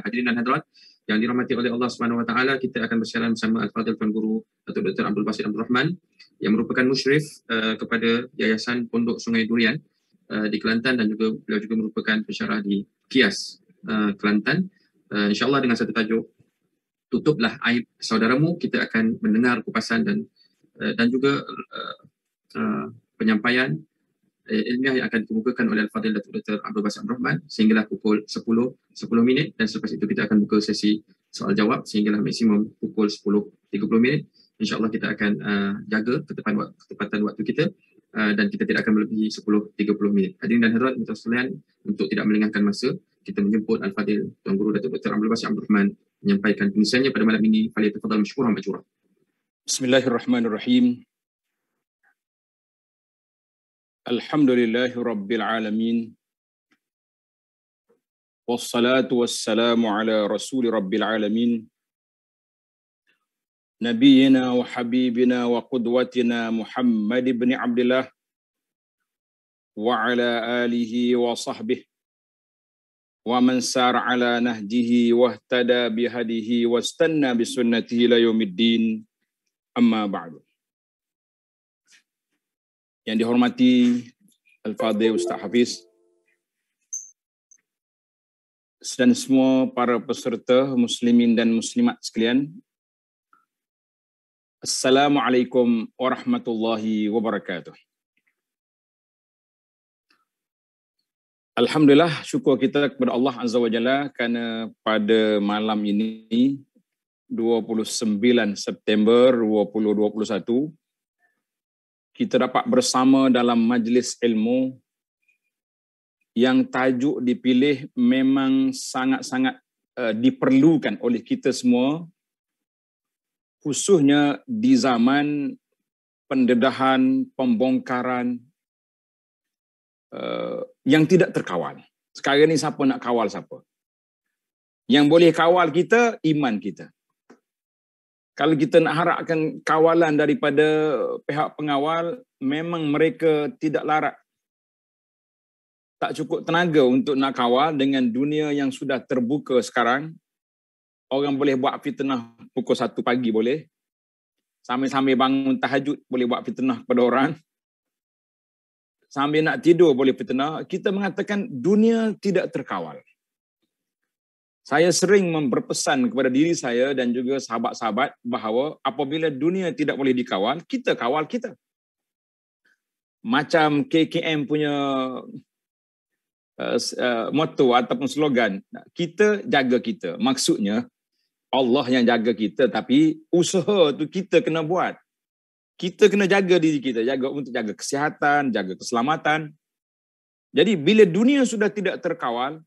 Hadirin dan hadirat yang dirahmati oleh Allah Subhanahu Wa Taala, kita akan bersiaran bersama Al-Fadhil Tuan Guru Datuk Dr. Abdul Basit Abdul Rahman yang merupakan musyrif kepada Yayasan Pondok Sungai Durian di Kelantan, dan juga beliau juga merupakan pensyarah di KIAS Kelantan. InsyaAllah dengan satu tajuk Tutuplah Aib Saudaramu, kita akan mendengar kupasan dan juga penyampaian ilmiah yang akan dikemukakan oleh Al-Fadhil Datuk Dr. Abdul Basit Abdul Rahman sehinggalah pukul 10 minit, dan selepas itu kita akan buka sesi soal jawab sehinggalah maksimum pukul 10.30 minit. InsyaAllah kita akan jaga ketepatan waktu kita dan kita tidak akan melebihi 10.30 minit. Hadirin dan hadirat sekalian, untuk tidak melengahkan masa, kita menjemput Al-Fadhil Tuan Guru Datuk Dr. Abdul Basit Abdul Rahman menyampaikan pengisiannya pada malam ini. Falyatafadhal mashkuran ma'jura. Bismillahirrahmanirrahim. Alhamdulillahi Rabbil Alamin. Wassalatu wassalamu ala Rasuli Rabbil Alamin. Nabiyyina wa habibina wa qudwatina Muhammad ibn Abdullah wa ala alihi wa sahbihi wa man sar ala nahjihi wa ihtada bihadihi wa istanna bisunnatihi ila yaumiddin. Amma ba'du. Yang dihormati Al-Fadhil Ustaz Hafiz dan semua para peserta muslimin dan muslimat sekalian, Assalamualaikum warahmatullahi wabarakatuh. Alhamdulillah, syukur kita kepada Allah Azza wa Jalla kerana pada malam ini 29 September 2021 kita dapat bersama dalam majlis ilmu yang tajuk dipilih memang sangat-sangat diperlukan oleh kita semua, khususnya di zaman pendedahan, pembongkaran yang tidak terkawal. Sekarang ni siapa nak kawal siapa? Yang boleh kawal kita, iman kita. Kalau kita nak harapkan kawalan daripada pihak pengawal, memang mereka tidak larat. Tak cukup tenaga untuk nak kawal dengan dunia yang sudah terbuka sekarang. Orang boleh buat fitnah pukul 1 pagi boleh. Sambil-sambil bangun tahajud boleh buat fitnah kepada orang. Sambil nak tidur boleh fitnah. Kita mengatakan dunia tidak terkawal. Saya sering berpesan kepada diri saya dan juga sahabat-sahabat bahawa apabila dunia tidak boleh dikawal, kita kawal kita. Macam KKM punya motto ataupun slogan, kita jaga kita. Maksudnya Allah yang jaga kita, tapi usaha tu kita kena buat. Kita kena jaga diri kita, untuk jaga kesihatan, jaga keselamatan. Jadi bila dunia sudah tidak terkawal,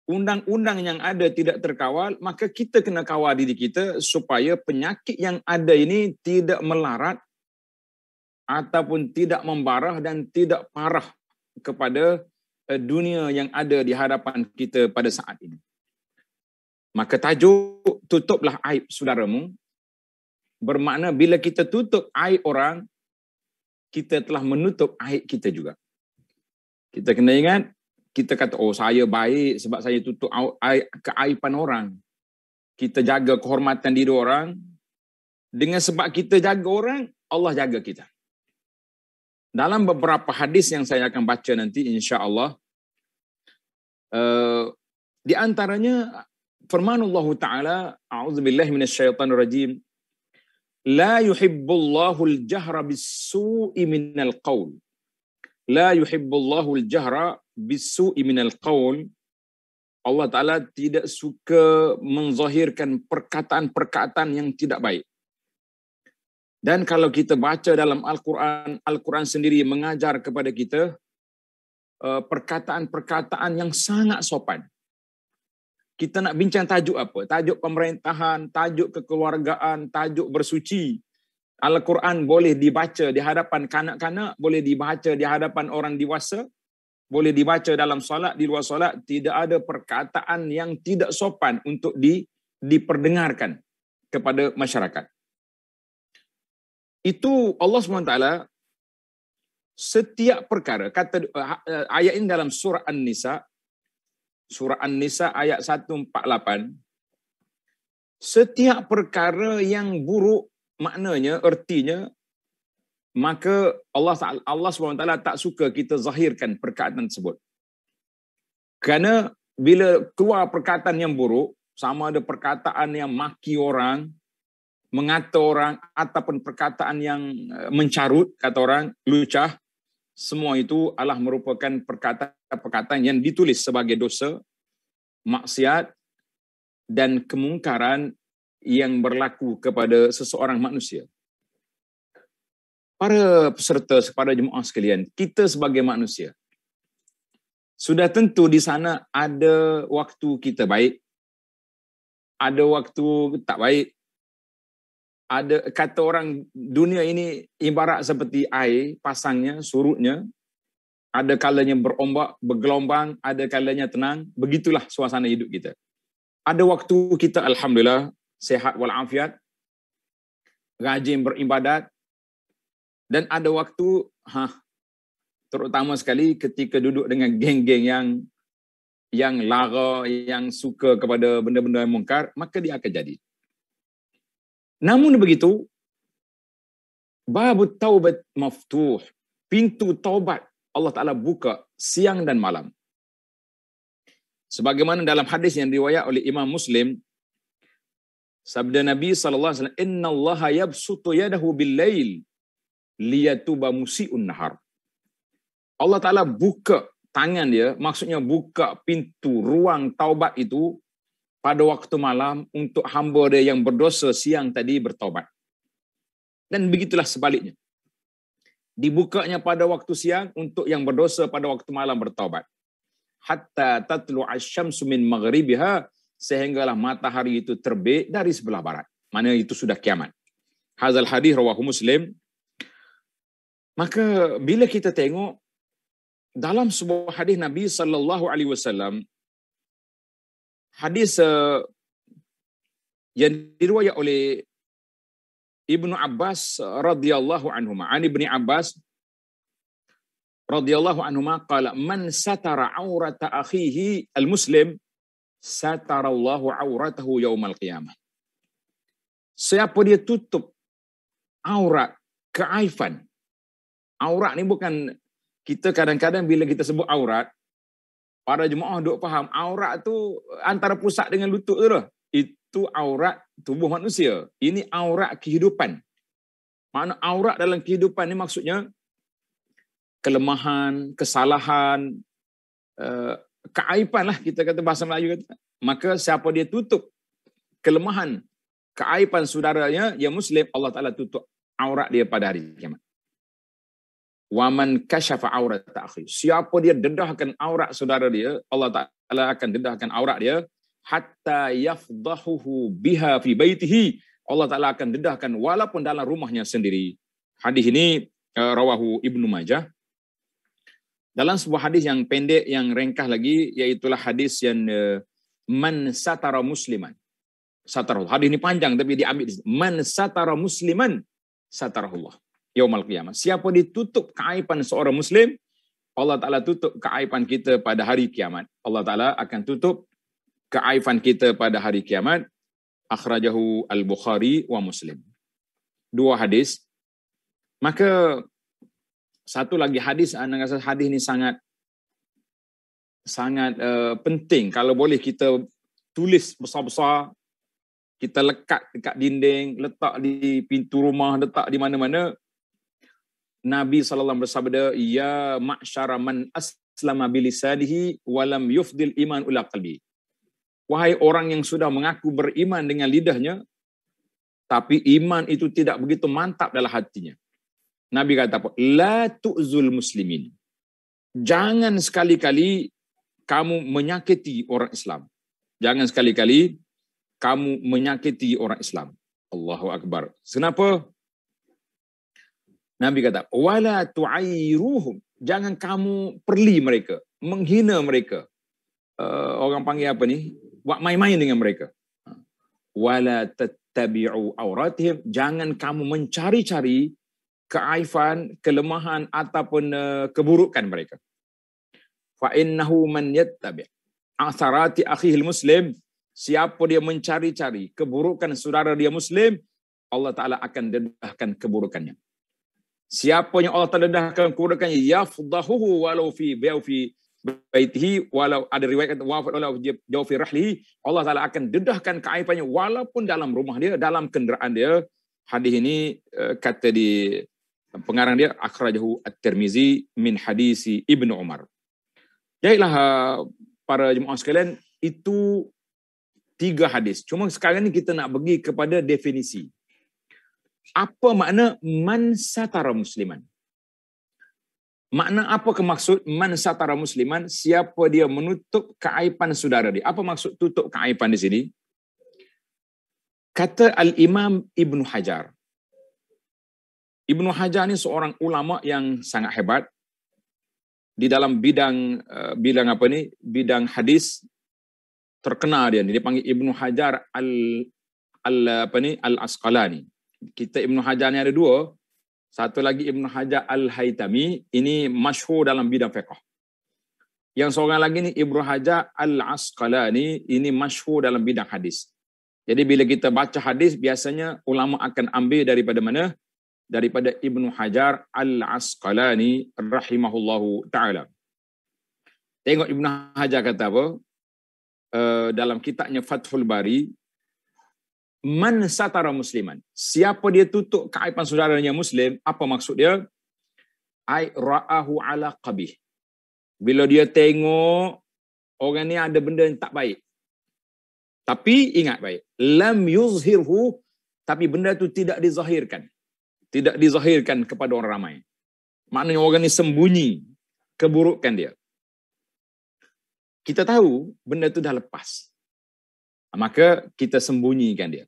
undang-undang yang ada tidak terkawal, maka kita kena kawal diri kita supaya penyakit yang ada ini tidak melarat ataupun tidak membarah dan tidak parah kepada dunia yang ada di hadapan kita pada saat ini. Maka tajuk tutuplah aib saudaramu bermakna bila kita tutup aib orang, kita telah menutup aib kita juga. Kita kena ingat, kita kata, oh saya baik sebab saya tutup keaiban orang. Kita jaga kehormatan diri orang. Dengan sebab kita jaga orang, Allah jaga kita. Dalam beberapa hadis yang saya akan baca nanti, insya-Allah, di antaranya firmanullah Ta'ala, a'udzubillahi minasyaitanirrajim, la yuhibbullahul jahra bis-su'i minal qaul. La yuhibbullahul jahra bis-su'i minal qaul. Allah Ta'ala tidak suka menzahirkan perkataan-perkataan yang tidak baik. Dan kalau kita baca dalam Al-Quran, Al-Quran sendiri mengajar kepada kita perkataan-perkataan yang sangat sopan. Kita nak bincang tajuk apa? Tajuk pemerintahan, tajuk kekeluargaan, tajuk bersuci. Al-Quran boleh dibaca di hadapan kanak-kanak, boleh dibaca di hadapan orang dewasa, boleh dibaca dalam solat, di luar solat. Tidak ada perkataan yang tidak sopan untuk diperdengarkan kepada masyarakat. Itu Allah SWT setiap perkara, kata ayat ini dalam surah An-Nisa, surah An-Nisa ayat 148, setiap perkara yang buruk, maknanya, ertinya, maka Allah SWT tak suka kita zahirkan perkataan tersebut. Kerana bila keluar perkataan yang buruk, sama ada perkataan yang maki orang, mengata orang, ataupun perkataan yang mencarut, kata orang, lucah, semua itu adalah merupakan perkataan-perkataan yang ditulis sebagai dosa, maksiat, dan kemungkaran yang berlaku kepada seseorang manusia. Para peserta, kepada jemaah sekalian, kita sebagai manusia, sudah tentu di sana ada waktu kita baik, ada waktu tak baik. Ada, kata orang, dunia ini ibarat seperti air pasangnya, surutnya. Ada kalanya berombak, bergelombang, ada kalanya tenang. Begitulah suasana hidup kita. Ada waktu kita alhamdulillah sehat walafiat, rajin beribadat, dan ada waktu terutama sekali ketika duduk dengan geng-geng yang lara, yang suka kepada benda-benda yang mungkar, maka dia akan jadi. Namun begitu, babut taubat maftuh, pintu taubat Allah Ta'ala buka siang dan malam. Sebagaimana dalam hadis yang riwayat oleh Imam Muslim, sabda Nabi SAW, Inna allaha yabsutu yadahu bil-lail liyatuba musi'un nahar. Allah Ta'ala buka tangan dia, maksudnya buka pintu ruang taubat itu pada waktu malam untuk hamba dia yang berdosa siang tadi bertaubat. Dan begitulah sebaliknya. Dibukanya pada waktu siang untuk yang berdosa pada waktu malam bertaubat. Hatta tatlu asyamsu min maghribiha, sehinggalah matahari itu terbit dari sebelah barat. Mana itu sudah kiamat. Hazal hadis rawahu Muslim. Maka bila kita tengok dalam sebuah hadis Nabi SAW, hadis yang diriwayat oleh Ibnu Abbas radhiyallahu anhuma, an Ibni Abbas radhiyallahu anhuma qala man satara aurata akhihi al-muslim satarallahu auratahu yaumal qiyamah. Siapa dia tutup aurat, keaifan. Aurat ni bukan, kita kadang-kadang bila kita sebut aurat, para jemaah duk faham, aurat tu antara pusat dengan lutut tu lah. Itu aurat tubuh manusia. Ini aurat kehidupan. Makna aurat dalam kehidupan ni maksudnya kelemahan, kesalahan, keaiban lah, kita kata bahasa Melayu kata. Maka siapa dia tutup kelemahan, keaiban saudaranya yang Muslim, Allah Ta'ala tutup aurat dia pada hari kiamat. Waman kasyafa aurat akhi. Siapa dia dedahkan aurat saudara dia, Allah Ta'ala akan dedahkan aurat dia hatta yafdahuhu biha fi baitihi. Allah Ta'ala akan dedahkan walaupun dalam rumahnya sendiri. Hadis ini rawahu Ibnu Majah. Dalam sebuah hadis yang pendek, yang ringkas lagi, iaitulah hadis yang man satara musliman satarahullah. Hadis ini panjang tapi diambil di sini. Man satara musliman satarahullah yaumal qiyamah. Siapa ditutup keaiban seorang muslim, Allah Ta'ala tutup keaiban kita pada hari kiamat. Allah Ta'ala akan tutup keaiban kita pada hari kiamat. Akhrajahu al-Bukhari wa Muslim. Dua hadis. Maka satu lagi hadis, anda rasa hadis ini sangat penting. Kalau boleh kita tulis besar-besar, kita lekat dekat dinding, letak di pintu rumah, letak di mana-mana. Nabi SAW bersabda, ya ma'syara man aslama bilisadihi walam yufdil iman ula qalbi. Wahai orang yang sudah mengaku beriman dengan lidahnya, tapi iman itu tidak begitu mantap dalam hatinya. Nabi kata apa? La tu'zul muslimin. Jangan sekali-kali kamu menyakiti orang Islam. Jangan sekali-kali kamu menyakiti orang Islam. Allahu Akbar. Kenapa? Nabi kata, wala tu'airuhum. Jangan kamu perli mereka, menghina mereka. Orang panggil apa ni? Buat main-main dengan mereka. Wala tattabi'u auratihim. Jangan kamu mencari-cari keaifan, kelemahan ataupun keburukan mereka. Fa innahu man yattabi'. asarati akhihil muslim, siapa dia mencari-cari keburukan saudara dia muslim, Allah Ta'ala akan dedahkan keburukannya. Siapa yang Allah Ta'ala dedahkan keburukannya, yafdahuhu walau fi baitihi, walau ada riwayat walau jauh fi rahlihi, Allah Ta'ala akan dedahkan keaibannya walaupun dalam rumah dia, dalam kenderaan dia. Hadis ini kata di pengarang dia, akhrajahu At-Tirmizi min hadisi Ibnu Umar. Baiklah para jemaah sekalian, itu 3 hadis. Cuma sekarang ni kita nak pergi kepada definisi. Apa makna man satara musliman? Makna apa maksud man satara musliman? Siapa dia menutup keaiban saudara dia. Apa maksud tutup keaiban di sini? Kata Al-Imam Ibnu Hajar. Ibnu Hajar ni seorang ulama yang sangat hebat di dalam bidang bidang hadis, terkenal dia. Dia panggil Ibnu Hajar Al-Asqalani. Kita Ibnu Hajar ni ada 2. Satu lagi Ibnu Hajar Al-Haytami, ini masyhur dalam bidang fiqh. Yang seorang lagi ni Ibnu Hajar Al-Asqalani, ini masyhur dalam bidang hadis. Jadi bila kita baca hadis, biasanya ulama akan ambil daripada mana? Daripada Ibnu Hajar Al-Asqalani rahimahullahu ta'ala. Tengok Ibnu Hajar kata apa? Dalam kitabnya Fathul Bari, man satara musliman. Siapa dia tutup keaiban saudaranya muslim, apa maksud dia? Ai ra'ahu ala qabih. Bila dia tengok orang ni ada benda yang tak baik. Tapi ingat baik, lam yuzhirhu, tapi benda tu tidak dizahirkan. Tidak dizahirkan kepada orang ramai. Maknanya orang ni sembunyi keburukan dia. Kita tahu benda tu dah lepas. Maka kita sembunyikan dia.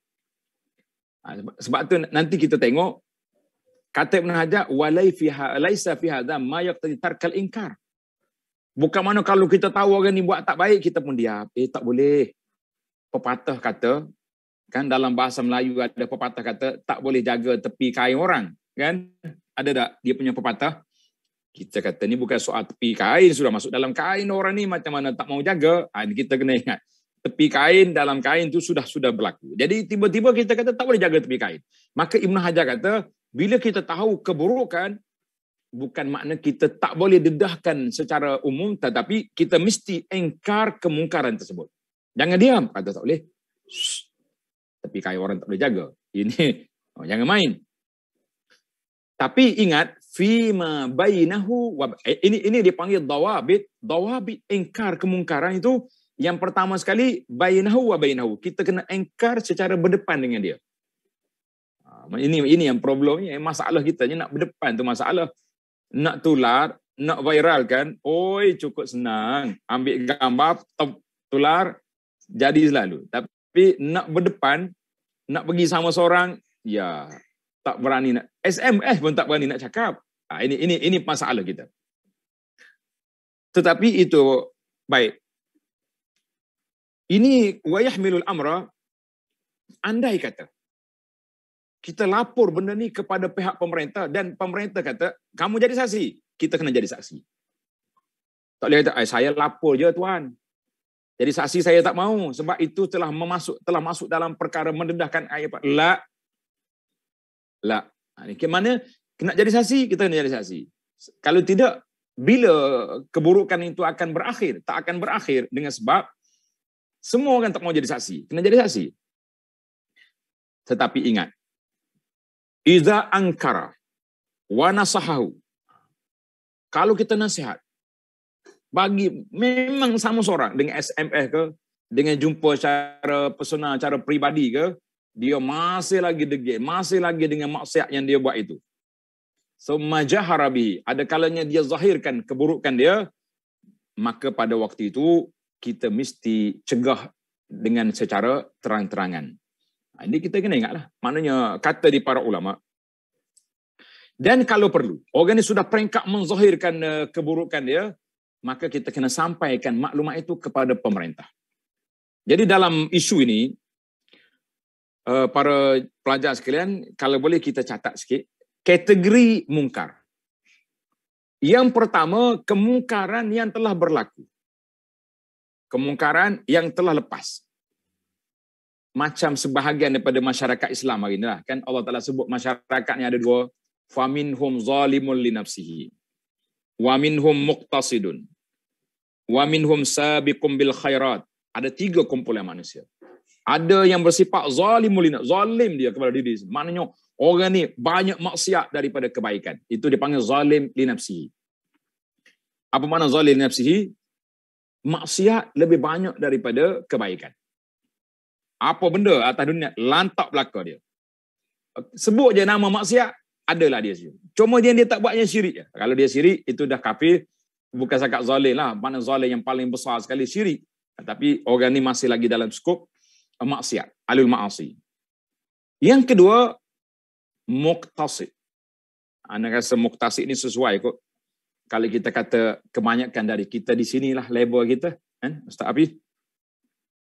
Sebab tu nanti kita tengok kata Ibn Hajar, laisa fi hadza ma yaqtadi tarkal inkar. Bukan mana kalau kita tahu orang ni buat tak baik kita pun diam. Tak boleh. Pepatah kata, kan dalam bahasa Melayu ada pepatah kata tak boleh jaga tepi kain orang, kan? Ada tak dia punya pepatah? Kita kata ni bukan soal tepi kain, sudah masuk dalam kain orang ni macam mana tak mau jaga. Kita kena ingat. Tepi kain, dalam kain itu sudah berlaku. Jadi tiba-tiba kita kata tak boleh jaga tepi kain. Maka Ibn Hajar kata, bila kita tahu keburukan, bukan makna kita tak boleh dedahkan secara umum, tetapi kita mesti engkar kemungkaran tersebut. Jangan diam, kata tak boleh. Tepi kain orang tak boleh jaga. Ini jangan main. Tapi ingat, fima bainahu ini dipanggil dawabit. Dawabit engkar kemungkaran itu, yang pertama sekali, bainahu wa bainahu. Kita kena engkar secara berdepan dengan dia. Ini yang problemnya, masalah kita nak berdepan tu masalah. Nak tular, nak viral kan, oi cukup senang. Ambil gambar, tular, jadi selalu. Tapi nak berdepan, nak pergi sama seorang, ya tak berani nak. SMS pun tak berani nak cakap. Ini masalah kita. Tetapi itu baik. Ini wayahmilul amra, andai kata kita lapor benda ni kepada pihak pemerintah dan pemerintah kata kamu jadi saksi, kita kena jadi saksi. Tak boleh kata saya lapor je tuan. Jadi saksi saya tak mau sebab itu telah masuk dalam perkara mendedahkan ayat. La. Mana kena jadi saksi, kita kena jadi saksi. Kalau tidak, bila keburukan itu akan berakhir? Tak akan berakhir dengan sebab semua orang tak mau jadi saksi. Kena jadi saksi. Tetapi ingat, iza angkara wa nasahahu. Kalau kita nasihat, bagi memang sama seorang dengan SMS ke, dengan jumpa secara personal, secara peribadi ke, dia masih lagi degil, masih lagi dengan maksiat yang dia buat itu. So majahara bihi, ada kalanya dia zahirkan keburukan dia, maka pada waktu itu kita mesti cegah dengan secara terang-terangan. Ini kita kena ingatlah. Maknanya kata di para ulama. Dan kalau perlu, orang ini sudah peringkat menzahirkan keburukan dia, maka kita kena sampaikan maklumat itu kepada pemerintah. Jadi dalam isu ini, para pelajar sekalian, kalau boleh kita catat sikit, kategori mungkar. Yang pertama, kemungkaran yang telah berlaku. kemungkaran yang telah lepas. Macam sebahagian daripada masyarakat Islam hari ini lah. Kan Allah Ta'ala sebut masyarakat ni ada dua. Faminhum zalimun li nafsihi. Wa minhum muqtasidun. Wa minhum sabiqum bil khairat. Ada 3 kumpulan manusia. Ada yang bersifat zalimul li nafsihi. Zalim dia kepada diri. Maknanya orang ni banyak maksiat daripada kebaikan. Itu dipanggil zalim li nafsihi. Apa makna zalim li nafsihi? Maksiat lebih banyak daripada kebaikan. Apa benda atas dunia lantak belaka dia. Sebut je nama maksiat, adalah dia syirik. Cuma dia tak buat yang syirik je. Kalau dia syirik, itu dah kafir. Bukan sakat zalim lah. Mana zalim yang paling besar sekali syirik. Tapi orang ni masih lagi dalam skop maksiat. Alul ma'asi. Yang kedua, muqtasid. Anda rasa muqtasid ni sesuai kot. Kalau kita kata kebanyakan dari kita di sinilah label kita. Kan? Ustaz Abi.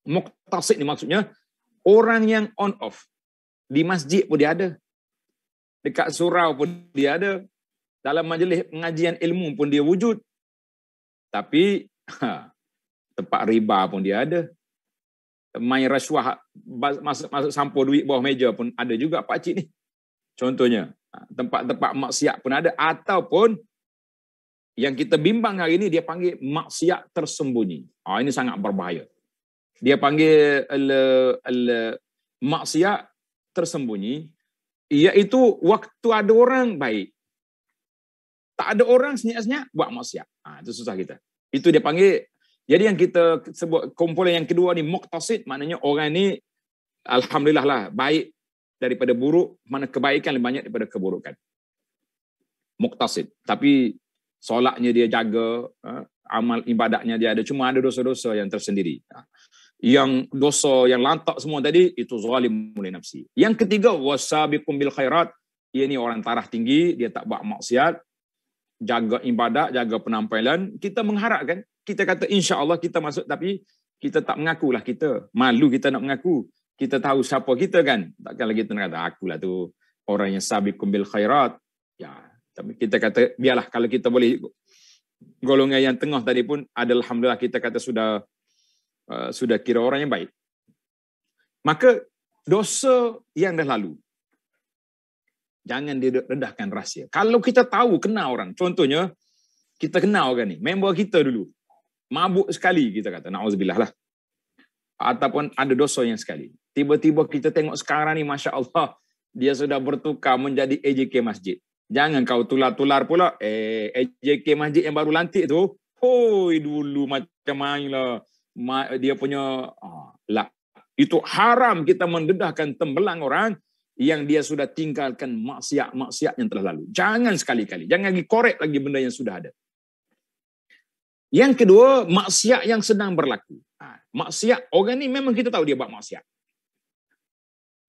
Muqtasid ni maksudnya orang yang on off. Di masjid pun dia ada. Dekat surau pun dia ada. Dalam majlis pengajian ilmu pun dia wujud. Tapi tempat riba pun dia ada. Main rasuah, masuk sampul duit bawah meja pun ada juga pakcik ni. Contohnya, tempat-tempat maksiat pun ada. Ataupun yang kita bimbang hari ini dia panggil maksiat tersembunyi. Ini sangat berbahaya. Dia panggil maksiat tersembunyi, iaitu waktu ada orang baik. Tak ada orang senyap-senyap buat maksiat. Itu susah kita. Itu dia panggil. Jadi yang kita sebut kumpulan yang kedua ni muqtasid, maknanya orang ni alhamdulillah lah baik daripada buruk, mana kebaikan lebih banyak daripada keburukan. Muqtasid. Tapi solatnya dia jaga, amal ibadatnya dia ada, cuma ada dosa-dosa yang tersendiri. Yang dosa yang lantak semua tadi itu zalimul li nafsi. Yang ketiga wasabiqum bil khairat, ia ni orang taraf tinggi, dia tak buat maksiat, jaga ibadat, jaga penampilan. Kita mengharapkan, kita kata insya-Allah kita masuk, tapi kita tak mengakulah kita. Malu kita nak mengaku. Kita tahu siapa kita kan. Takkan lagi kita nak kata akulah tu orang yang sabiqum bil khairat. Ya, tapi kita kata biarlah kalau kita boleh golongan yang tengah tadi pun adalah alhamdulillah kita kata sudah kira orang yang baik. Maka dosa yang dah lalu jangan direndahkan rahsia. Kalau kita tahu kenal orang, contohnya kita kenal orang ni, member kita dulu mabuk sekali, kita kata na'udzubillah lah, ataupun ada dosa yang sekali, tiba-tiba kita tengok sekarang ni Masya Allah dia sudah bertukar menjadi AJK masjid. Jangan kau tular-tular pula AJK masjid yang baru lantik tu, hoi dulu macam main lah dia punya lah. Itu haram kita mendedahkan tembelang orang yang dia sudah tinggalkan maksiat yang telah lalu. Jangan sekali-kali. Jangan lagi korek lagi benda yang sudah ada. Yang kedua, maksiat yang sedang berlaku. Maksiat, orang ni memang kita tahu dia buat maksiat.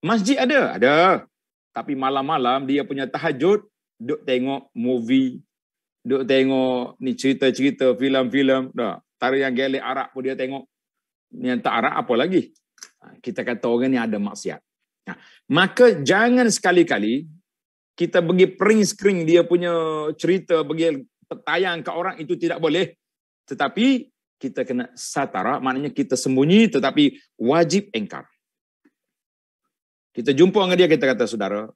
Masjid ada. Tapi malam-malam dia punya tahajud, duk tengok movie, duk tengok ni cerita-cerita, filem-filem, dah. Tarian gelek Arab pun dia tengok. Yang tak Arab apa lagi? Kita kata orang ni ada maksiat. Maka jangan sekali-kali kita bagi print screen dia punya cerita, bagi tayang ke orang, itu tidak boleh. Tetapi kita kena satara, maknanya kita sembunyi tetapi wajib engkar. Kita jumpa dengan dia, kita kata, saudara,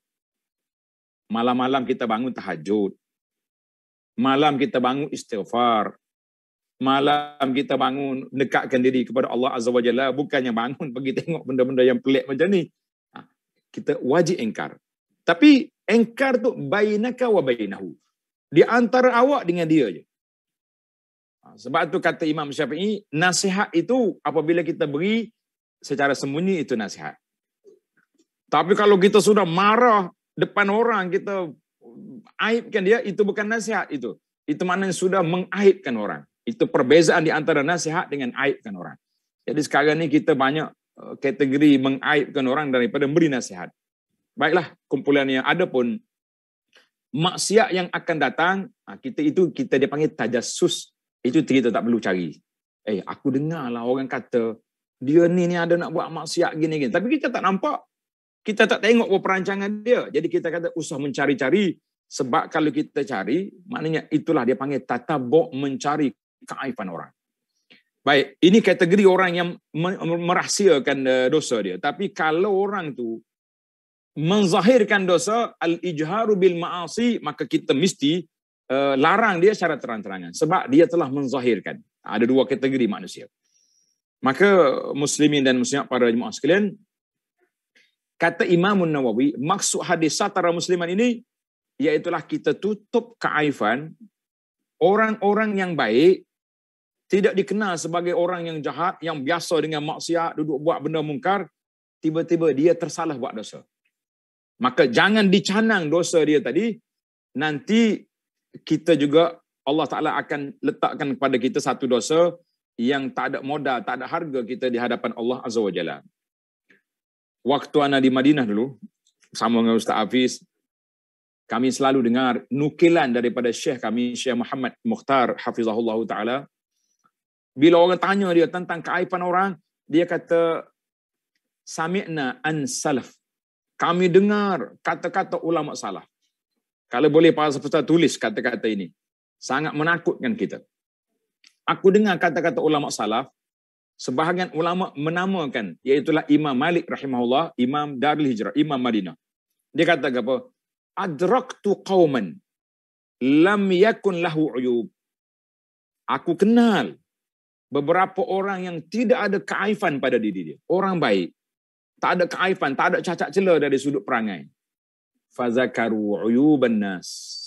malam-malam kita bangun tahajud. Malam kita bangun istighfar. Malam kita bangun dekatkan diri kepada Allah Azza wa Jalla, bukannya bangun pergi tengok benda-benda yang pelik macam ni. Kita wajib engkar. Tapi engkar tu bainaka wa bainahu. Di antara awak dengan dia je. Sebab tu kata Imam Syafi'i, nasihat itu apabila kita beri secara sembunyi itu nasihat. Tapi kalau kita sudah marah depan orang, kita aibkan dia, itu bukan nasihat itu. Itu maknanya sudah mengaibkan orang. Itu perbezaan di antara nasihat dengan aibkan orang. Jadi sekarang ni kita banyak kategori mengaibkan orang daripada beri nasihat. Baiklah, kumpulan yang ada pun maksiat yang akan datang, kita dia panggil tajassus. Itu kita tak perlu cari. Aku dengar lah orang kata dia ni ada nak buat maksiat gini-gini. Tapi kita tak nampak. Kita tak tengok perancangan dia. Jadi kita kata usah mencari-cari. Sebab kalau kita cari, maknanya itulah dia panggil tatabuk, mencari keaiban orang. Baik, ini kategori orang yang merahsiakan dosa dia. Tapi kalau orang tu menzahirkan dosa, al-ijharu bil ma'asi, maka kita mesti larang dia secara terang-terangan. Sebab dia telah menzahirkan. Ada dua kategori manusia. Maka muslimin dan muslimat para jemaah sekalian, kata Imam Nawawi, maksud hadis satara musliman ini, iaitulah kita tutup keaifan orang-orang yang baik, tidak dikenal sebagai orang yang jahat, yang biasa dengan maksiat, duduk buat benda mungkar, tiba-tiba dia tersalah buat dosa. Maka jangan dicanang dosa dia tadi, nanti kita juga, Allah Ta'ala akan letakkan kepada kita satu dosa yang tak ada modal, tak ada harga kita di hadapan Allah Azza wa Jalla. Waktu ana di Madinah dulu, bersama dengan Ustaz Hafiz, kami selalu dengar nukilan daripada Syekh kami, Syekh Muhammad Mukhtar Hafizahullah Ta'ala. Bila orang tanya dia tentang keaiban orang, dia kata, sami'na an salaf. Kami dengar kata-kata ulama salaf. Kalau boleh para peserta tulis kata-kata ini. Sangat menakutkan kita. Aku dengar kata-kata ulama salaf, sebahagian ulama menamakan, iaitulah Imam Malik rahimahullah, Imam Darul Hijrah, Imam Madinah. Dia kata apa? Adraktu qauman lam yakun lahu uyub. Aku kenal beberapa orang yang tidak ada keaifan pada diri dia. Orang baik. Tak ada keaifan, tak ada cacat celah dari sudut perangai. Fazakaru uyuban nas.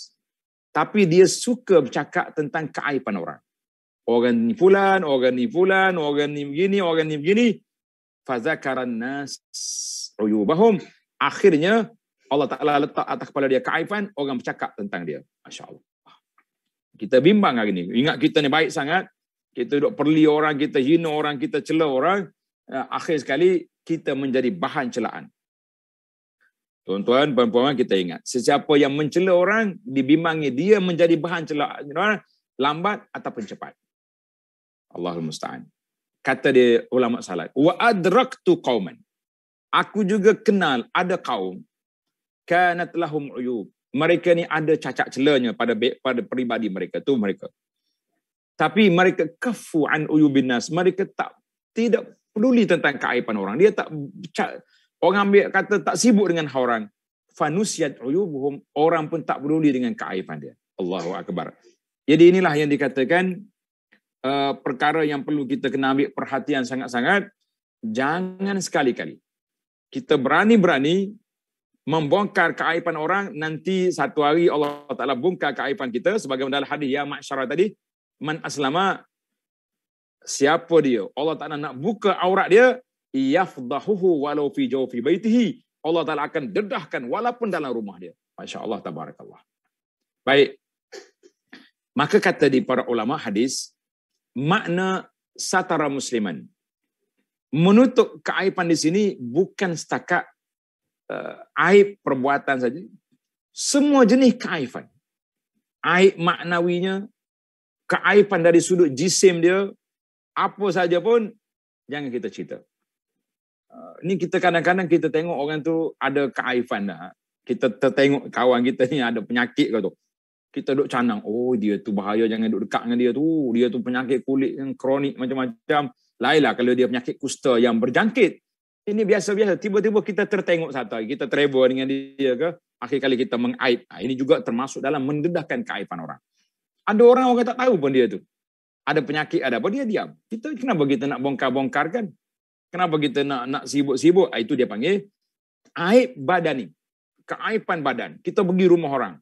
Tapi dia suka bercakap tentang keaiban orang. Orang ni fulan, orang ni fulan, orang ni begini, orang ni begini. Fazakaran nas uyubahum. Akhirnya Allah Ta'ala letak atas kepala dia keaiban, orang bercakap tentang dia. Masya Allah. Kita bimbang hari ni. Ingat kita ni baik sangat. Kita duduk perli orang, kita hina orang, kita cela orang. Akhir sekali, kita menjadi bahan celaan. Tuan-tuan, puan-puan, kita ingat. Sesiapa yang mencela orang, dibimbangi dia menjadi bahan celaan. Lambat ataupun cepat. Allahul Musta'an. Kata dia ulama salat. Wa adraktu qauman. Aku juga kenal ada kaum. Kanat lahum uyub. Mereka ni ada cacat celanya pada peribadi mereka. Tu mereka. Tapi mereka kafu an uyubin nas. Mereka tidak peduli tentang keaiban orang. Dia tak, orang ambil kata tak sibuk dengan orang. Fanusyat uyubuhum. Orang pun tak peduli dengan keaiban dia. Allahu Akbar. Jadi inilah yang dikatakan perkara yang perlu kita kena ambil perhatian sangat-sangat. Jangan sekali-kali kita berani-berani membongkar keaiban orang, nanti satu hari Allah Ta'ala bongkar keaiban kita, sebagaimana dalam hadis ya ma'syarah tadi, man aslama, siapa dia, Allah Ta'ala nak buka aurat dia, yafdahuhu walau fi jawfi baitihi, Allah Ta'ala akan dedahkan walaupun dalam rumah dia. Masya Allah, tabarakallah. Baik, maka kata di para ulama hadis, makna satara musliman, menutup keaiban di sini bukan setakat aib perbuatan saja. Semua jenis keaiban. Aib maknawinya, keaiban dari sudut jisim dia, apa saja pun, jangan kita cerita. Ini kita kadang-kadang kita tengok orang tu ada keaiban dah. Kita tengok kawan kita ni ada penyakit ke tu. Kita duk canang, oh dia tu bahaya, jangan duk dekat dengan dia tu. Dia tu penyakit kulit yang kronik macam-macam. Lainlah kalau dia penyakit kusta yang berjangkit. Ini biasa-biasa. Tiba-tiba kita tertengok satu hari. Kita travel dengan dia ke. Akhir kali kita mengaib. Ini juga termasuk dalam mendedahkan keaiban orang. Ada orang tak tahu pun dia tu. Ada penyakit, ada apa, dia diam. Kenapa kita nak bongkar-bongkar kan? Kenapa kita nak sibuk-sibuk? Itu dia panggil aib badani. Keaiban badan. Kita pergi rumah orang.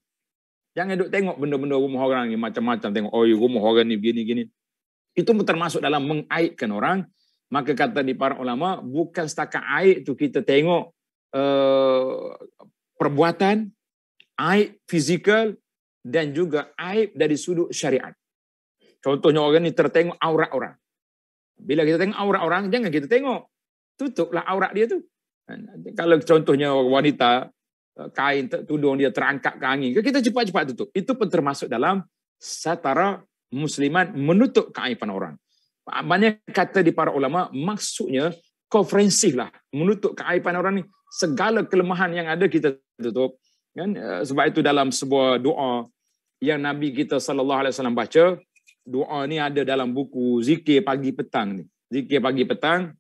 Jangan duk tengok benda-benda rumah orang ni macam-macam. Tengok, oh rumah orang ni begini-gini. Itu termasuk dalam mengaibkan orang. Maka kata di para ulama, bukan setakat aib tu kita tengok perbuatan, aib fizikal, dan juga aib dari sudut syariat. Contohnya orang ni tertengok aurat orang. Bila kita tengok aurat orang, jangan kita tengok. Tutuplah aurat dia tu. Kalau contohnya wanita, kain tudung dia terangkat ke angin, kita cepat-cepat tutup. Itu pun termasuk dalam satara musliman, menutup keaiban orang. Banyak kata di para ulama, maksudnya komprehensif lah, menutup keaiban orang ni, segala kelemahan yang ada kita tutup. Kan? Sebab itu dalam sebuah doa yang Nabi kita sallallahu alaihi wasallam baca, doa ni ada dalam buku zikir pagi petang ni. Zikir pagi petang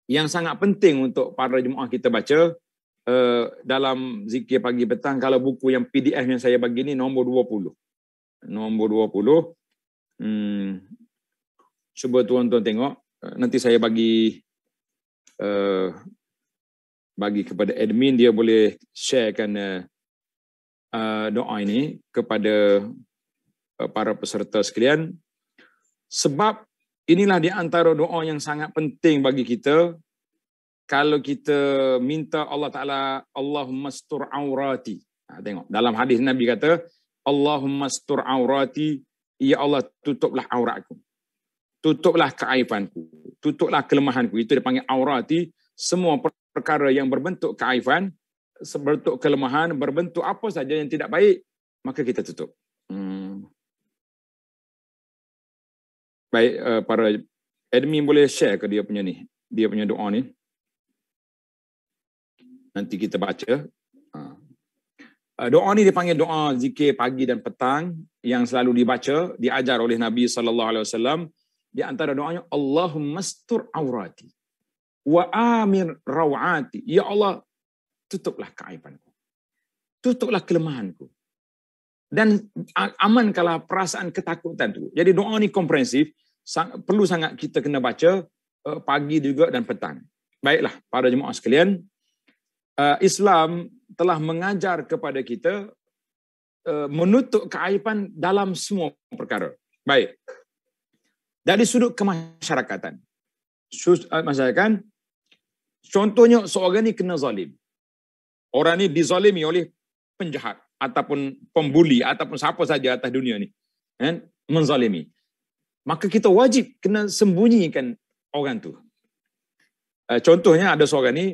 yang sangat penting untuk para jemaah kita baca dalam zikir pagi petang. Kalau buku yang PDF yang saya bagi ni nombor 20. Nombor 20. Cuba tuan-tuan tengok. Nanti saya bagi kepada admin, dia boleh sharekan doa ini kepada para peserta sekalian. Sebab inilah di antara doa yang sangat penting bagi kita. Kalau kita minta Allah Ta'ala, Allahumma astur aurati. Tengok, dalam hadis Nabi kata, Allahumma astur aurati, ya Allah tutuplah auratku. Tutuplah keaibanku. Tutuplah kelemahanku. Itu dipanggil aurati. Semua perkara yang berbentuk keaiban, berbentuk kelemahan, berbentuk apa saja yang tidak baik, maka kita tutup. Baik, para admin boleh share ke dia punya ni, dia punya doa ni. Nanti kita baca. Doa ni dipanggil doa zikir pagi dan petang yang selalu dibaca, diajar oleh Nabi SAW. Di antara doanya, Allahumma astur aurati wa amir rawati. Ya Allah, tutuplah keaibanku. Tutuplah kelemahanku. Dan amankanlah perasaan ketakutan tu. Jadi doa ni komprehensif, perlu sangat kita kena baca pagi juga dan petang. Baiklah, para jemaah sekalian, Islam telah mengajar kepada kita menutup keaiban dalam semua perkara. Baik. Dari sudut kemasyarakatan. Masyarakat, contohnya seorang ni kena zalim. Orang ni dizalimi oleh penjahat ataupun pembuli ataupun siapa saja atas dunia ni, kan, menzalimi. Maka kita wajib kena sembunyikan orang tu. Contohnya ada seorang ni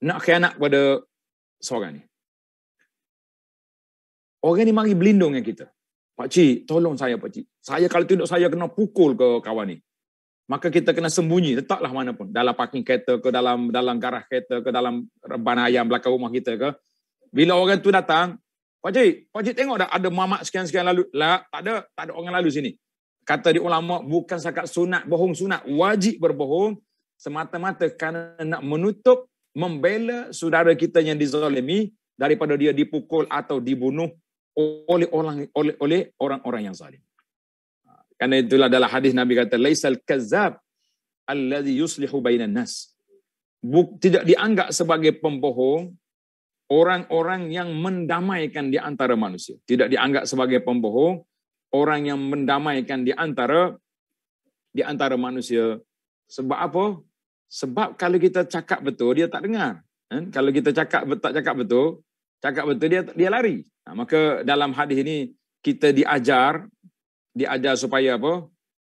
nak khianat pada seorang ni. Orang ni mari berlindung dengan kita. Pakcik, tolong saya pakcik. Saya kalau tidak saya kena pukul ke kawan ni. Maka kita kena sembunyi, letaklah mana pun. Dalam parking kereta ke, dalam garaj kereta ke, dalam reban ayam belakang rumah kita ke. Bila orang tu datang, pakcik tengok dah ada mamak sekian-sekian lalu. Lah, tak ada orang lalu sini. Kata di ulama, bukan sakat sunat, bohong sunat. Wajib berbohong semata-mata kerana nak menutup, membela saudara kita yang dizalimi daripada dia dipukul atau dibunuh oleh orang-orang yang zalim. Karena itulah dalam hadis Nabi kata, laisal kazzab allazi yuslihu bainan nas. Tidak dianggap sebagai pembohong orang-orang yang mendamaikan di antara manusia. Tidak dianggap sebagai pembohong orang yang mendamaikan di antara manusia. Sebab apa? Sebab kalau kita cakap betul, dia tak dengar. Kalau kita tak cakap betul dia lari. Maka dalam hadis ini kita diajar supaya apa?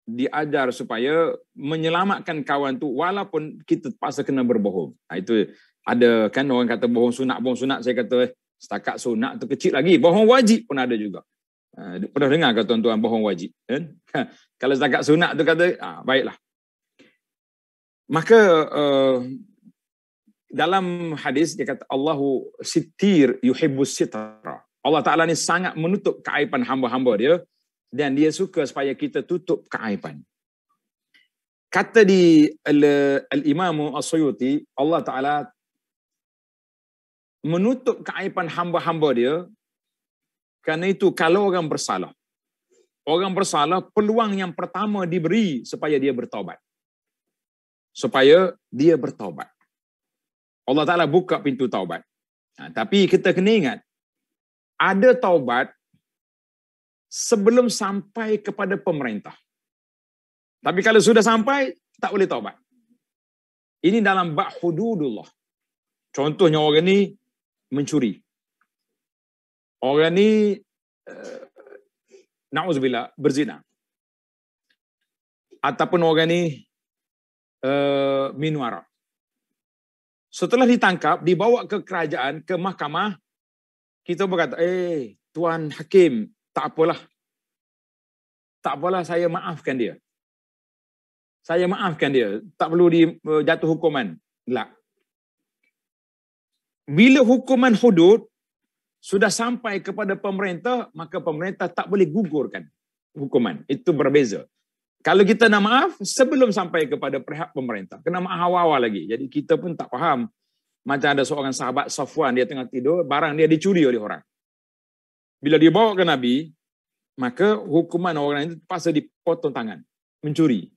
Diajar supaya menyelamatkan kawan tu walaupun kita terpaksa kena berbohong. Itu ada kan orang kata bohong sunat, saya kata setakat sunat tu kecil lagi. Bohong wajib pun ada juga. Pernah dengar ke tuan-tuan bohong wajib? Kalau setakat sunat tu kata, baiklah. Maka dalam hadis dia kata Allahu sitir yuhibbus sitra. Allah Ta'ala ni sangat menutup keaiban hamba-hamba dia dan dia suka supaya kita tutup keaiban. Kata di Al-Imam As-Suyuti, Allah Ta'ala menutup keaiban hamba-hamba dia kerana itu kalau orang bersalah, peluang yang pertama diberi supaya dia bertaubat. Allah Ta'ala buka pintu taubat. Tapi kita kena ingat, ada taubat sebelum sampai kepada pemerintah. Tapi kalau sudah sampai, tak boleh taubat. Ini dalam bab hududullah. Contohnya orang ni mencuri. Orang ni, na'udzubillah, berzina. Ataupun orang ni minum arak. Setelah ditangkap, dibawa ke kerajaan, ke mahkamah, kita berkata, Tuan Hakim, tak apalah. Saya maafkan dia. Tak perlu jatuh hukuman. Tak. Bila hukuman hudud, sudah sampai kepada pemerintah, maka pemerintah tak boleh gugurkan hukuman. Itu berbeza. Kalau kita nak maaf, sebelum sampai kepada pihak pemerintah. Kena maaf awal-awal lagi. Jadi kita pun tak faham. Macam ada seorang sahabat Safwan, dia tengah tidur, barang dia dicuri oleh orang. Bila dia bawa ke Nabi, maka hukuman orang itu terpaksa dipotong tangan. Mencuri.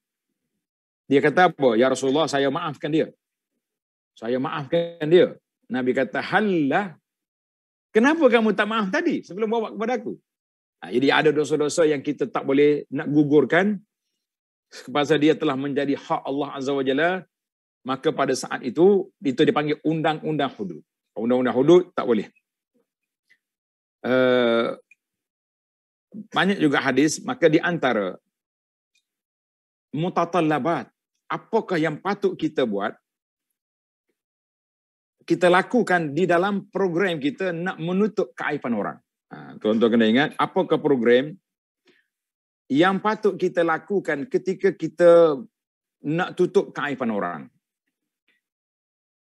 Dia kata apa? Ya Rasulullah, saya maafkan dia. Saya maafkan dia. Nabi kata, halah. Kenapa kamu tak maaf tadi sebelum bawa kepada aku? Jadi ada dosa-dosa yang kita tak boleh nak gugurkan. Pasal dia telah menjadi hak Allah Azza wa Jalla, maka pada saat itu dipanggil undang-undang hudud. Undang-undang hudud tak boleh. Banyak juga hadis, maka di antara mutatallabat, apakah yang patut kita buat, kita lakukan di dalam program kita nak menutup keaiban orang. Tuan-tuan kena ingat, apakah program yang patut kita lakukan ketika kita nak tutup keaiban orang.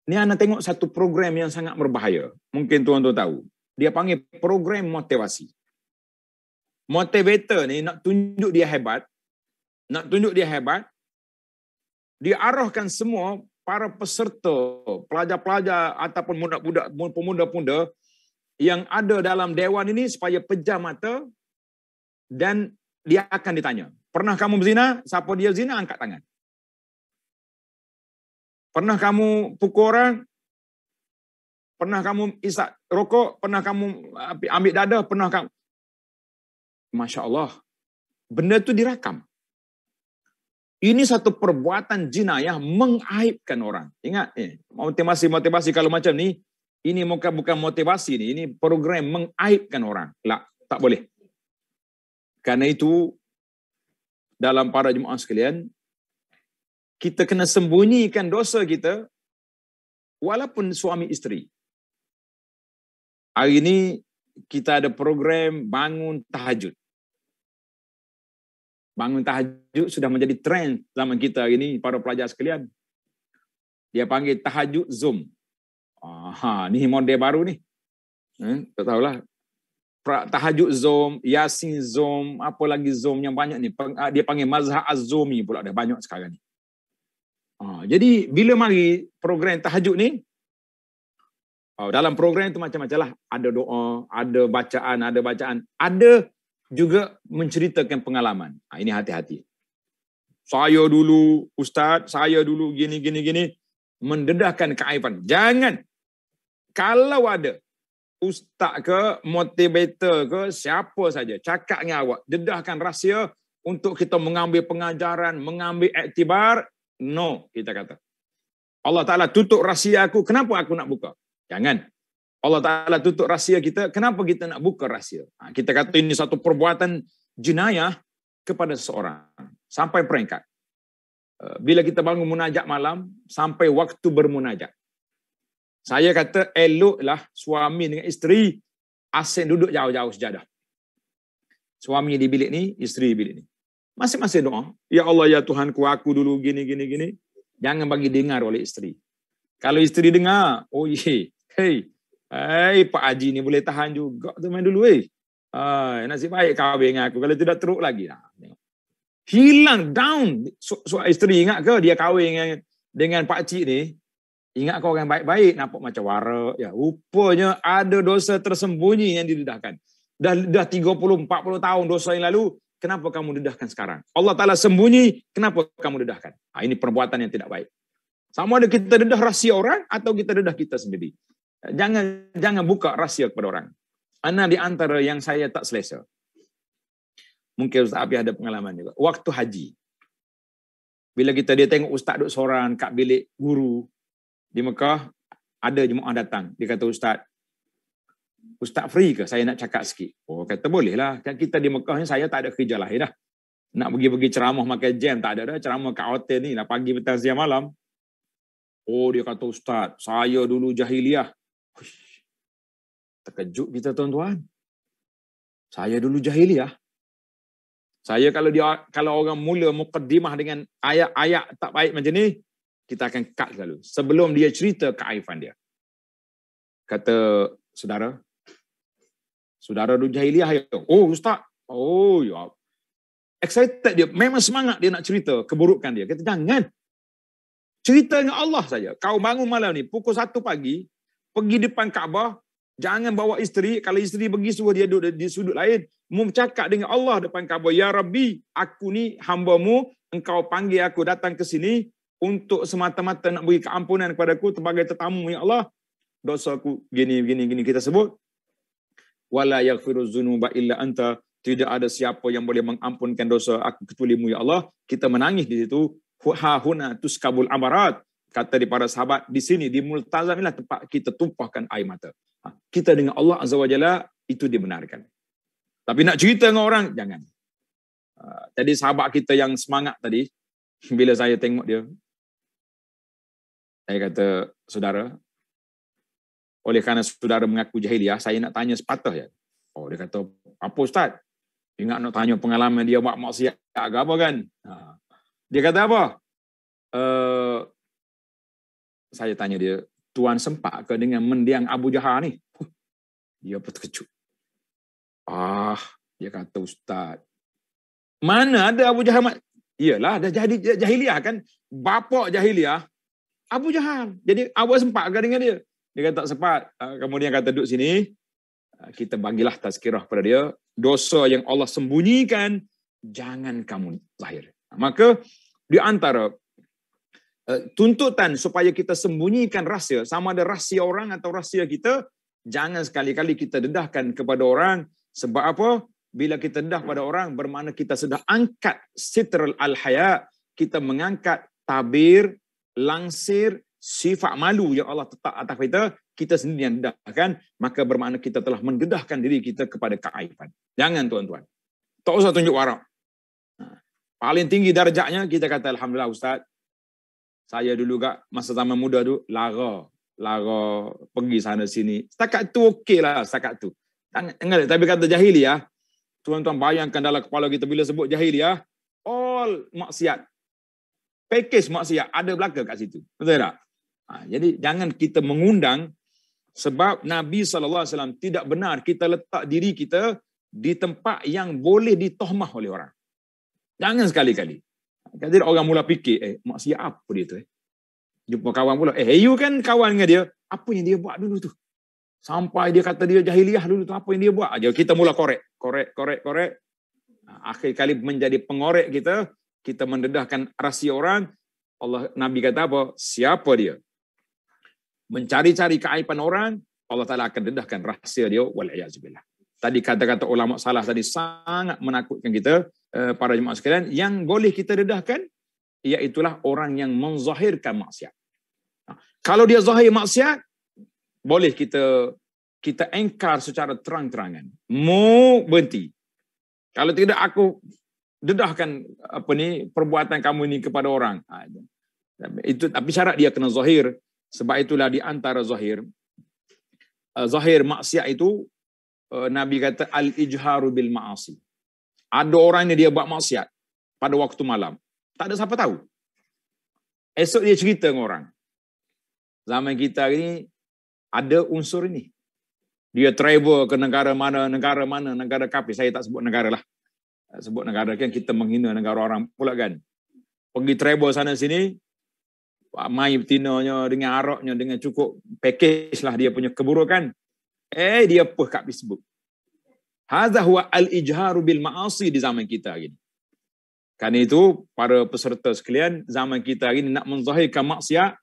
Ni anda tengok satu program yang sangat berbahaya. Mungkin tuan-tuan tahu. Dia panggil program motivasi. Motivator ni nak tunjuk dia hebat. Nak tunjuk dia hebat. Dia arahkan semua para peserta, pelajar-pelajar ataupun budak-budak, pemuda-pemuda yang ada dalam dewan ini supaya pejam mata dan dia akan ditanya, pernah kamu berzina? Siapa dia zina, angkat tangan. Pernah kamu pukul orang? Pernah kamu isap rokok? Pernah kamu ambil dadah? Pernah kamu? Masya Allah. Benda itu direkam. Ini satu perbuatan jinayah mengaibkan orang. Ingat, motivasi kalau macam ni, ini bukan motivasi ni, ini program mengaibkan orang. Tak boleh. Karena itu, dalam para jemaah sekalian, kita kena sembunyikan dosa kita, walaupun suami isteri. Hari ini, kita ada program bangun tahajud. Bangun tahajud sudah menjadi trend zaman kita hari ini, para pelajar sekalian. Dia panggil tahajud Zoom. Ni model baru ni. Tak tahulah. Tahajud Zoom, Yasin Zoom, apa lagi Zoom yang banyak ni. Dia panggil Mazhab Az-Zomi pula, dah banyak sekarang ni. Jadi bila mari program tahajud ni, dalam program itu macam-macam lah. Ada doa, ada bacaan. Ada juga menceritakan pengalaman. Ini hati-hati. Saya dulu ustaz, saya dulu gini. Mendedahkan keaiban. Jangan. Kalau ada ustaz ke, motivator ke, siapa saja, cakap dengan awak, dedahkan rahsia untuk kita mengambil pengajaran, mengambil iktibar. No, kita kata. Allah Ta'ala tutup rahsia aku, kenapa aku nak buka? Jangan. Allah Ta'ala tutup rahsia kita, kenapa kita nak buka rahsia? Kita kata ini satu perbuatan jenayah kepada seseorang. Sampai peringkat. Bila kita bangun munajat malam, sampai waktu bermunajat. Saya kata eloklah suami dengan isteri asyik duduk jauh-jauh sejadah. Suami di bilik ni, isteri di bilik ni. Masing-masing doa. Ya Allah, ya Tuhanku, aku dulu gini. Jangan bagi dengar oleh isteri. Kalau isteri dengar, oh ye, hey, Pak Haji ni boleh tahan juga. Tu main dulu nasib baik kahwin dengan aku. Kalau tidak teruk lagi. Hilang down. Isteri ingat ke dia kahwin dengan Pak Cik ni? Ingat kau orang baik-baik, nampak macam warak. Ya, rupanya ada dosa tersembunyi yang didedahkan. Dah 30-40 tahun dosa yang lalu, kenapa kamu dedahkan sekarang? Allah Ta'ala sembunyi, kenapa kamu dedahkan? Ini perbuatan yang tidak baik. Sama ada kita dedah rahsia orang, atau kita dedah kita sendiri. Jangan buka rahsia kepada orang. Ana di antara yang saya tak selesa. Mungkin Ustaz Abi ada pengalaman juga. Waktu haji. Bila dia tengok Ustaz duduk seorang kat bilik guru, di Mekah, ada jemaah datang. Dia kata, Ustaz free ke? Saya nak cakap sikit. Oh, kata boleh lah. Kita di Mekah ni, saya tak ada kerja lain dah. Nak pergi ceramah makan jam, tak ada dah. Ceramah kat hotel ni lah, pagi, petang, siang, malam. Oh, dia kata, Ustaz, saya dulu jahiliah. Terkejut kita, tuan-tuan. Saya dulu jahiliah. Saya kalau orang mula muqaddimah dengan ayat-ayat tak baik macam ni, kita akan cut selalu. Sebelum dia cerita keaiban dia. Kata, saudara, Saudara dulu jahiliah ya. Oh ustaz. Oh ya. Excited dia. Memang semangat dia nak cerita keburukan dia. Kata jangan. Cerita dengan Allah saja. Kau bangun malam ni pukul 1 pagi. Pergi depan Kaabah. Jangan bawa isteri. Kalau isteri pergi suruh dia duduk di sudut lain. Mu bercakap dengan Allah depan Kaabah. Ya Rabbi. Aku ni hamba-Mu. Engkau panggil aku datang ke sini. Untuk semata-mata nak beri keampunan kepada aku. Sebagai tetamu ya Allah. Dosa aku gini kita sebut. Wala yaghfiru dzunuba illa anta. Tidak ada siapa yang boleh mengampunkan dosa aku kecuali-Mu ya Allah. Kita menangis di situ. Ha huna tuskabul amarat. Kata di para sahabat, di sini di Multazam inilah tempat kita tumpahkan air mata. Kita dengan Allah Azza wa Jalla itu dibenarkan. Tapi nak cerita dengan orang jangan. Jadi sahabat kita yang semangat tadi, bila saya tengok dia, saya kata, saudara, oleh kerana saudara mengaku jahiliah, saya nak tanya sepatah ya. Oh, dia kata, apa Ustaz? Ingat nak tanya pengalaman dia buat maksiat ke apa kan? Dia kata apa? Saya tanya dia, Tuan sempat ke dengan mendiang Abu Jahal ni? Dia pun terkejut. Dia kata, Ustaz, mana ada Abu Jahal? Iyalah, dah jadi jahiliah kan? Bapa jahiliah, Abu Jahal. Jadi, awak sempat ke dengan dia? Dia kata tak sempat. Kemudian kata duduk sini, kita bagilah tazkirah pada dia. Dosa yang Allah sembunyikan, jangan kamu zahir. Maka, di antara tuntutan supaya kita sembunyikan rahsia, sama ada rahsia orang atau rahsia kita, jangan sekali-kali kita dedahkan kepada orang. Sebab apa? Bila kita dedah pada orang, bermakna kita sudah angkat sitral al-haya, kita mengangkat tabir, langsir, sifat malu yang Allah tetap atas kita sendiri yang dedahkan, maka bermakna kita telah mendedahkan diri kita kepada keaiban. Jangan tuan-tuan. Tak usah tunjuk warak. Paling tinggi darjatnya, kita kata, Alhamdulillah Ustaz, saya dulu masa zaman muda tu, lara pergi sana sini. Setakat tu okey lah, setakat tu. Tapi kata jahiliah, tuan-tuan bayangkan dalam kepala kita bila sebut jahiliah, all maksiat. Package maksiat ada belaka kat situ. Betul tak? Jadi jangan kita mengundang, sebab Nabi SAW tidak benar kita letak diri kita di tempat yang boleh ditohmah oleh orang. Jangan sekali-kali. Jadi orang mula fikir, maksiat apa dia tu? Jumpa kawan pula, you kan kawan dengan dia, apa yang dia buat dulu tu? Sampai dia kata dia jahiliah dulu tu, apa yang dia buat? Kita mula korek. Akhir kali menjadi pengorek kita mendedahkan rahsia orang. Nabi kata apa? Siapa dia mencari-cari keaiban orang, Allah Ta'ala akan dedahkan rahsia dia, wal'iyazubillah. Tadi kata-kata ulama salah tadi sangat menakutkan kita, para jemaah sekalian. Yang boleh kita dedahkan, iaitulah orang yang menzahirkan maksiat. Kalau dia zahir maksiat, boleh kita engkar secara terang-terangan. Mau berhenti. Kalau tidak, aku dedahkan perbuatan kamu ini kepada orang. Itu, tapi syarat dia kena zahir. Sebab itulah di antara zahir maksiat itu, Nabi kata al-ijharu bil ma'asi. Ada orang ni dia buat maksiat pada waktu malam. Tak ada siapa tahu. Esok dia cerita dengan orang. Zaman kita ni ada unsur ini. Dia travel ke negara mana, negara kafir. Saya tak sebut negara lah. Sebut negara kan kita menghina negara orang pula kan. Pergi travel sana sini, mai betinanya dengan araknya, dengan cukup package lah dia punya keburukan. Dia post kat Facebook. Hadza huwa al-ijharu bil ma'asi di zaman kita ini. Kan itu para peserta sekalian, zaman kita ini nak menzahirkan maksiat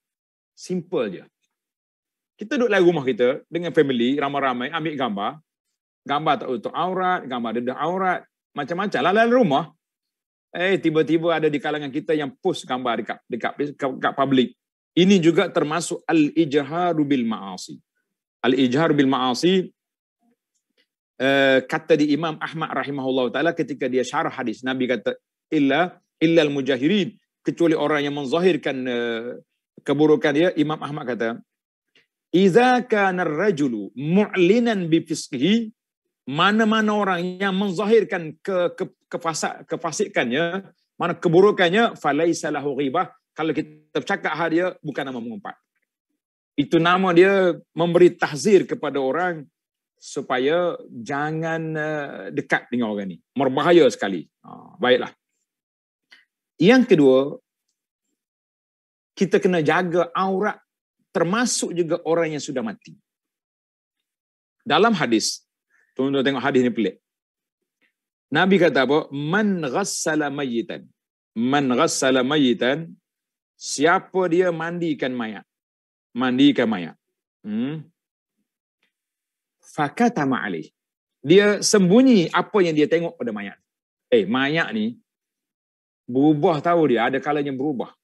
simple je. Kita duduk dalam rumah kita dengan family ramai-ramai, ambil gambar tak tutup aurat, gambar dedah aurat, macam-macam lah dalam rumah. Tiba-tiba ada di kalangan kita yang post gambar dekat publik. Ini juga termasuk al-ijharu bil ma'asi. Al-ijharu bil ma'asi, kata di Imam Ahmad rahimahullah ta'ala ketika dia syarah hadis, Nabi kata illa al-mujahirin, kecuali orang yang menzahirkan keburukan dia. Imam Ahmad kata, iza kana ar-rajulu mu'linan bi fisqihi, mana-mana orang yang menzahirkan kefasikannya, mana keburukannya, falaisa lahu ghibah, kalau kita bercakap dia bukan nama mengumpat. Itu nama dia memberi tahzir kepada orang, supaya jangan dekat dengan orang ni. Berbahaya sekali. Baiklah. Yang kedua, kita kena jaga aurat, termasuk juga orang yang sudah mati. Dalam hadis, tuan-tuan tengok hadis ni pelik. Nabi kata apa? Man ghassala mayyitan. Man ghassala mayyitan, siapa dia mandikan mayat. Mandikan mayat. Fakatama alih. Dia sembunyi apa yang dia tengok pada mayat. Mayat ni berubah, tahu dia, ada kalanya berubah.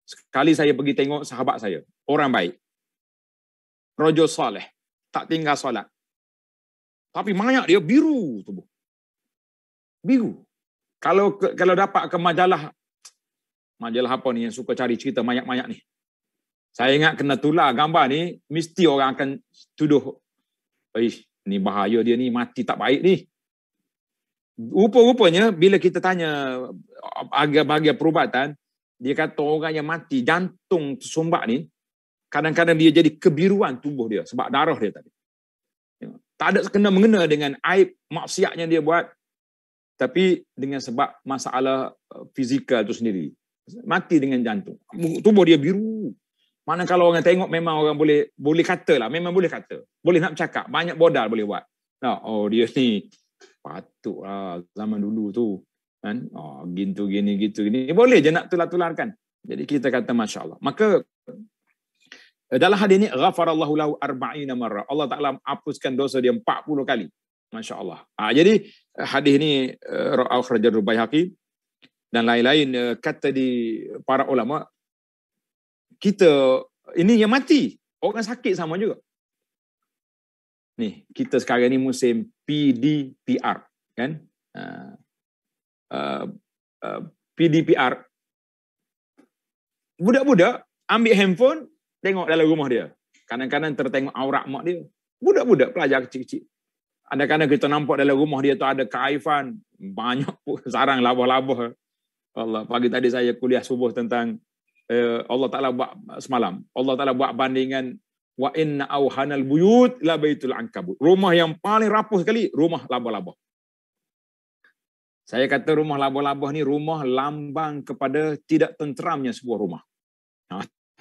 Sekali saya pergi tengok sahabat saya, orang baik, rajul soleh, tak tinggal solat. Tapi mayat dia biru tubuh. Biru. Kalau dapat ke majalah apa ni yang suka cari cerita mayat-mayat ni. Saya ingat kena tular gambar ni, mesti orang akan tuduh, ni bahaya dia ni, mati tak baik ni. Rupa-rupanya bila kita tanya bahagian perubatan, dia kata orang yang mati jantung tersumbat ni, kadang-kadang dia jadi kebiruan tubuh dia sebab darah dia tadi. Tak ada kena-mengena dengan aib maksiatnya dia buat, tapi dengan sebab masalah fizikal tu sendiri. Mati dengan jantung. Tubuh dia biru. Mana kalau orang tengok memang orang boleh kata lah, memang boleh kata. Boleh nak bercakap, banyak bodal boleh buat. Dia ni patutlah zaman dulu tu. Kan? Gitu gini. Boleh je nak tular-tularkan. Jadi kita kata masya-Allah. Maka dalam hadis ni ghafarallahu lahu 40 marrah. Allah Taala hapuskan dosa dia 40 kali. Masya-Allah. Jadi hadis ni akhrajah Baihaqi dan lain-lain, kata di para ulama, kita ini yang mati, orang sakit sama juga. Ni kita sekarang ni musim PDPR, kan? PDPR. Budak-budak ambil handphone, tengok dalam rumah dia. Kadang-kadang tertengok aurat mak dia. Budak-budak pelajar kecil-kecil. Kadang-kadang kita nampak dalam rumah dia tu ada keaifan, banyak sarang labah-labah. Allah, pagi tadi saya kuliah subuh tentang Allah Ta'ala buat semalam. Allah Ta'ala buat bandingan wa inna awhanal buyut la baitul ankabut. Rumah yang paling rapuh sekali, rumah labah-labah. Saya kata rumah labah-labah ni rumah lambang kepada tidak tenteramnya sebuah rumah.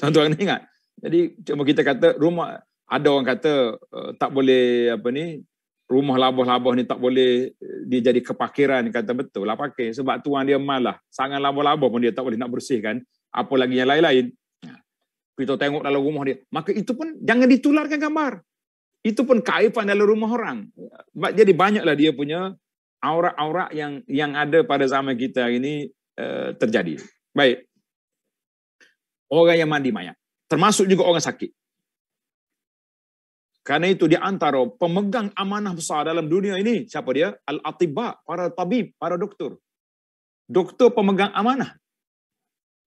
Tuan-tuan ingat. Jadi cuma kita kata rumah, ada orang kata tak boleh rumah labah-labah ni tak boleh dia jadi kepakiran. Kata betul lah pakai. Sebab tuan dia malah. Sangat labah-labah pun dia tak boleh nak bersihkan. Apa lagi yang lain-lain. Kita tengok dalam rumah dia. Maka itu pun jangan ditularkan gambar. Itu pun keaifan dalam rumah orang. Jadi banyaklah dia punya aurat-aurat yang ada pada zaman kita ini terjadi. Baik. Orang yang mandi mayat. Termasuk juga orang sakit. Karena itu di antara pemegang amanah besar dalam dunia ini, siapa dia? Al-atibba, para tabib, para doktor. Doktor pemegang amanah.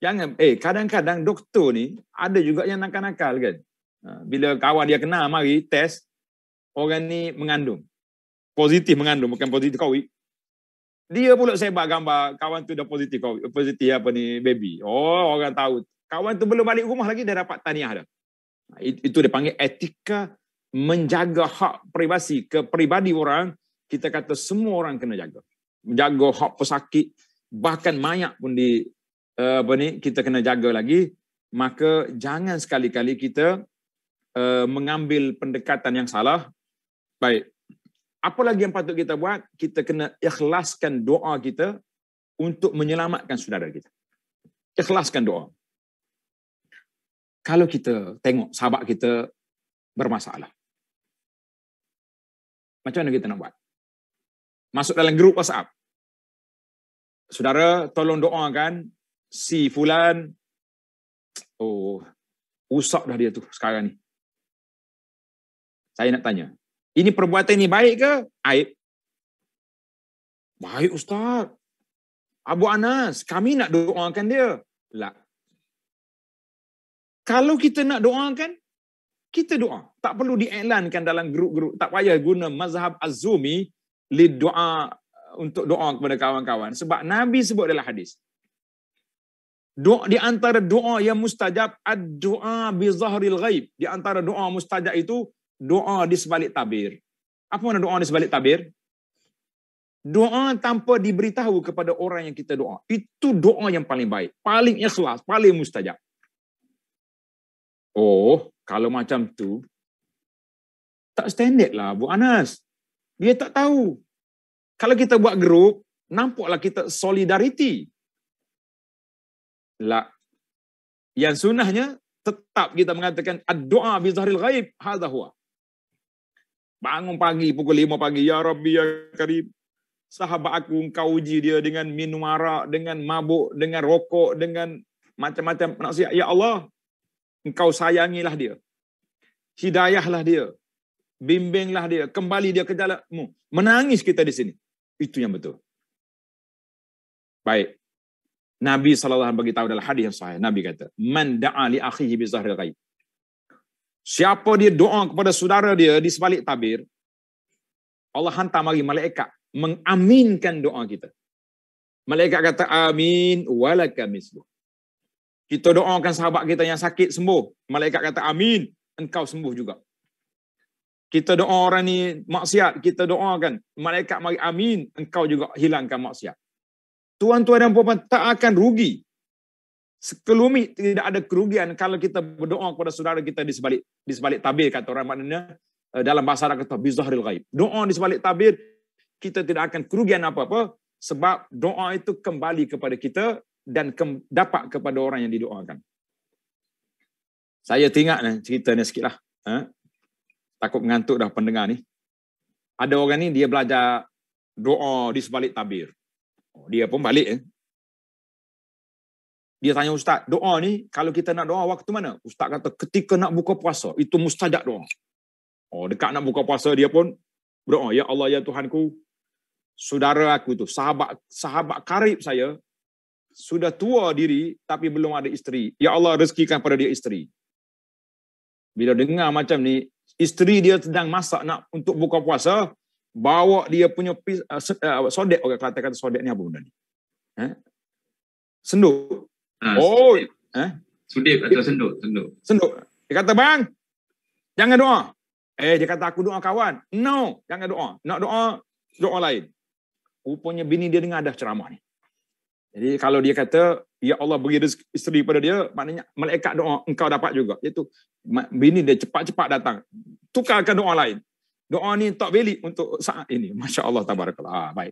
Jangan, kadang-kadang doktor ni ada juga yang nakal-nakal kan. Bila kawan dia kena mari test, orang ni mengandung. Positif mengandung, bukan positif COVID. Dia pula sebar gambar kawan tu dah positif COVID, positif baby. Orang tahu. Kawan tu belum balik rumah lagi dah dapat tahniah dah. Itu dia panggil etika menjaga hak privasi, kepribadi orang. Kita kata semua orang kena jaga. Menjaga hak pesakit, bahkan mayat pun kita kena jaga lagi. Maka jangan sekali-kali kita mengambil pendekatan yang salah. Baik. Apa lagi yang patut kita buat? Kita kena ikhlaskan doa kita untuk menyelamatkan saudara kita. Ikhlaskan doa. Kalau kita tengok sahabat kita bermasalah, macam mana kita nak buat? Masuk dalam grup WhatsApp. Saudara, tolong doakan si fulan. Rusak dah dia tu sekarang ni. Saya nak tanya, ini perbuatan ini baik ke aib? Baik Ustaz. Abu Anas, kami nak doakan dia. Tak. Kalau kita nak doakan, kita doa. Tak perlu diiklankan dalam grup-grup. Tak payah guna mazhab Az-Zumi doa untuk doa kepada kawan-kawan. Sebab Nabi sebut dalam hadis. Doa di antara doa yang mustajab, ad-doa bi zahril ghaib. Di antara doa mustajab itu doa di sebalik tabir. Apa makna doa di sebalik tabir? Doa tanpa diberitahu kepada orang yang kita doa. Itu doa yang paling baik. Paling ikhlas, paling mustajab. Oh, kalau macam tu, tak standard lah Bu Anas. Dia tak tahu. Kalau kita buat grup, nampaklah kita solidariti. Lah. Yang sunnahnya, tetap kita mengatakan, ad-doa bi zahril ghaib, hadha huwa. Bangun pagi, pukul 5 pagi, Ya Rabbi, Ya Karim. Sahabat aku, engkau uji dia dengan minum arak, dengan mabuk, dengan rokok, dengan macam-macam maksiat. Ya Allah, engkau sayangilah dia. Hidayahlah dia. Bimbinglah dia. Kembali dia ke jalanmu. Menangis kita di sini. Itu yang betul. Baik. Nabi SAW bagi tahu dalam hadis yang sahih. Nabi kata, Man da'a li akhihi bi zahril ghaib. Siapa dia doa kepada saudara dia di sebalik tabir, Allah hantar mari malaikat mengaminkan doa kita. Malaikat kata amin walaka mislu. Kita doakan sahabat kita yang sakit sembuh. Malaikat kata amin, engkau sembuh juga. Kita doa orang ni maksiat, kita doakan. Malaikat mari amin, engkau juga hilangkan maksiat. Tuan-tuan dan puan tak akan rugi. Sekelumit tidak ada kerugian kalau kita berdoa kepada saudara kita di sebalik tabir, kata orang maknanya dalam bahasa Arab kata bizahril ghaib. Doa di sebalik tabir, kita tidak akan kerugian apa-apa sebab doa itu kembali kepada kita dan dapat kepada orang yang didoakan. Saya tengok cerita ni sikit lah. Takut mengantuk dah pendengar ni. Ada orang ni dia belajar doa di sebalik tabir. Dia pun balik. Dia tanya Ustaz, doa ni kalau kita nak doa waktu mana? Ustaz kata ketika nak buka puasa, itu mustajab doa. Dekat nak buka puasa dia pun berdoa, Ya Allah, Ya Tuhanku, saudara aku tu, sahabat karib saya, sudah tua diri tapi belum ada isteri. Ya Allah, rezekikan pada dia isteri. Bila dengar macam ni, isteri dia sedang masak nak untuk buka puasa, bawa dia punya sodek. Orang Kelantan kata sodek ni apa benda ni? Senduk. Sudip atau senduk? Senduk. Dia kata, bang, jangan doa. Dia kata, aku doa kawan. No, jangan doa. Nak doa lain. Rupanya bini dia dengar dah ceramah ni. Jadi kalau dia kata, Ya Allah beri rezeki isteri pada dia, maknanya malaikat doa, engkau dapat juga. Iaitu bini dia cepat-cepat datang. Tukarkan doa lain. Doa ni tak valid untuk saat ini. Masya Allah, tabarakallah. Baik.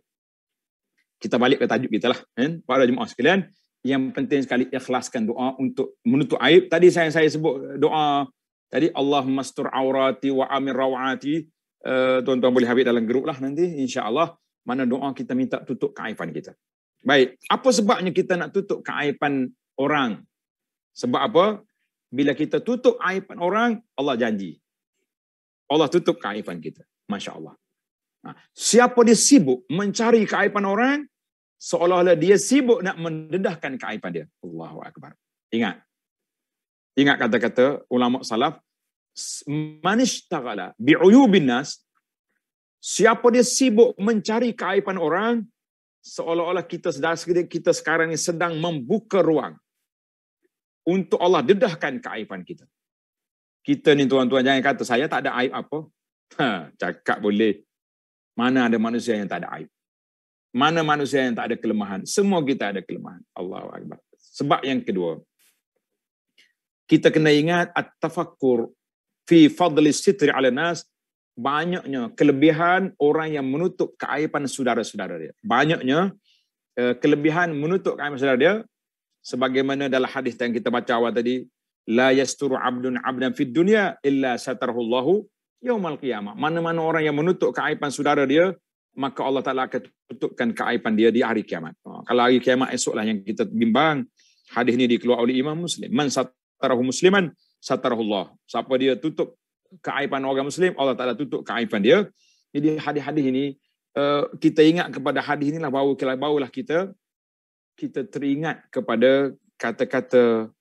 Kita balik ke tajuk kita lah. Para jemaah sekalian, yang penting sekali ikhlaskan doa untuk menutup aib. Tadi saya sebut doa tadi, Allahumma astur aurati wa amir rawati. Tuan-tuan boleh habis dalam grup lah nanti, insya-Allah. Mana doa kita minta tutup keaiban kita. Baik, apa sebabnya kita nak tutup keaiban orang? Sebab apa? Bila kita tutup aiban orang, Allah janji. Allah tutup keaiban kita. Masya-Allah. Siapa dia sibuk mencari keaiban orang, seolah-olah dia sibuk nak mendedahkan keaiban dia. Allahu Akbar. Ingat kata-kata ulama salaf, manishtaghala bi'uyubin nas, siapa dia sibuk mencari keaiban orang, seolah-olah kita sekarang ni sedang membuka ruang untuk Allah dedahkan keaiban kita. Kita ni tuan-tuan jangan kata saya tak ada aib apa. Cakap boleh. Mana ada manusia yang tak ada aib? Mana manusia yang tak ada kelemahan? Semua kita ada kelemahan. Allahu Akbar. Sebab yang kedua, kita kena ingat at-tafakkur fi fadli sitri ala nas. Banyaknya kelebihan orang yang menutup keaiban saudara-saudara dia. Banyaknya kelebihan menutup keaiban saudara dia. Sebagaimana dalam hadis yang kita baca awal tadi, la yasturu abdun abdan fid dunya illa satarahullahu yaumal qiyamah. Mana-mana orang yang menutup keaiban saudara dia, maka Allah Ta'ala akan tutupkan keaiban dia di hari kiamat. Kalau hari kiamat esoklah yang kita bimbang. Hadis ini dikeluar oleh Imam Muslim. Man satarahu musliman, satarahullah. Siapa dia tutup keaiban orang Muslim, Allah Ta'ala tutup keaiban dia. Jadi hadis-hadis ini, kita ingat kepada hadis inilah barulah kita teringat kepada kata-kata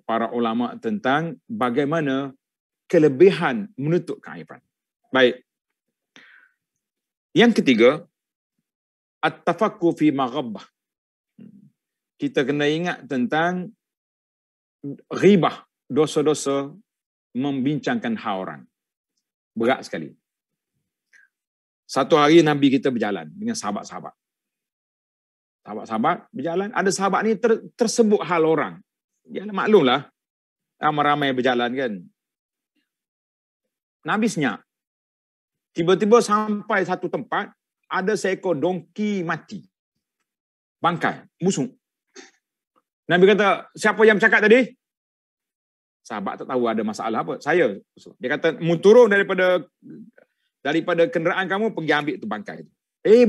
para ulama tentang bagaimana kelebihan menutup keaiban. Baik. Yang ketiga, at-tafakkur fi maghabbah. Kita kena ingat tentang ghibah, dosa-dosa membincangkan hak orang. Berat sekali. Satu hari Nabi kita berjalan dengan sahabat-sahabat. Sahabat-sahabat berjalan, ada sahabat ni tersebut hal orang. Ya, maklumlah, ramai-ramai berjalan kan. Nabi senyap. Tiba-tiba sampai satu tempat, ada seekor dongki mati. Bangkai, busuk. Nabi kata, siapa yang bercakap tadi? Sahabat tak tahu ada masalah apa. Saya. Dia kata, mu turun daripada kenderaan kamu, pergi ambil tu bangkai.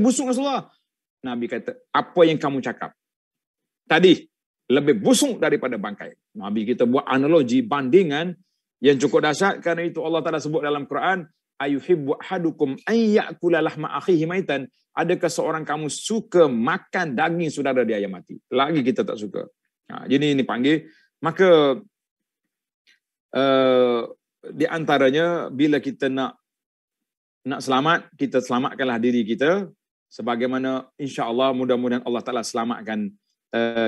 Busuk Rasulullah. Nabi kata, apa yang kamu cakap? Tadi, lebih busuk daripada bangkai. Nabi kita buat analogi, bandingan yang cukup dahsyat. Kerana itu Allah Ta'ala sebut dalam Quran, ayuhibbu ahadukum an ya'kula lahma akhihi maitan. Adakah seorang kamu suka makan daging saudara dia yang mati? Lagi kita tak suka. Jadi ini panggil. Maka di antaranya bila kita nak selamat, kita selamatkanlah diri kita. Sebagaimana insya-Allah mudah-mudahan Allah Ta'ala selamatkan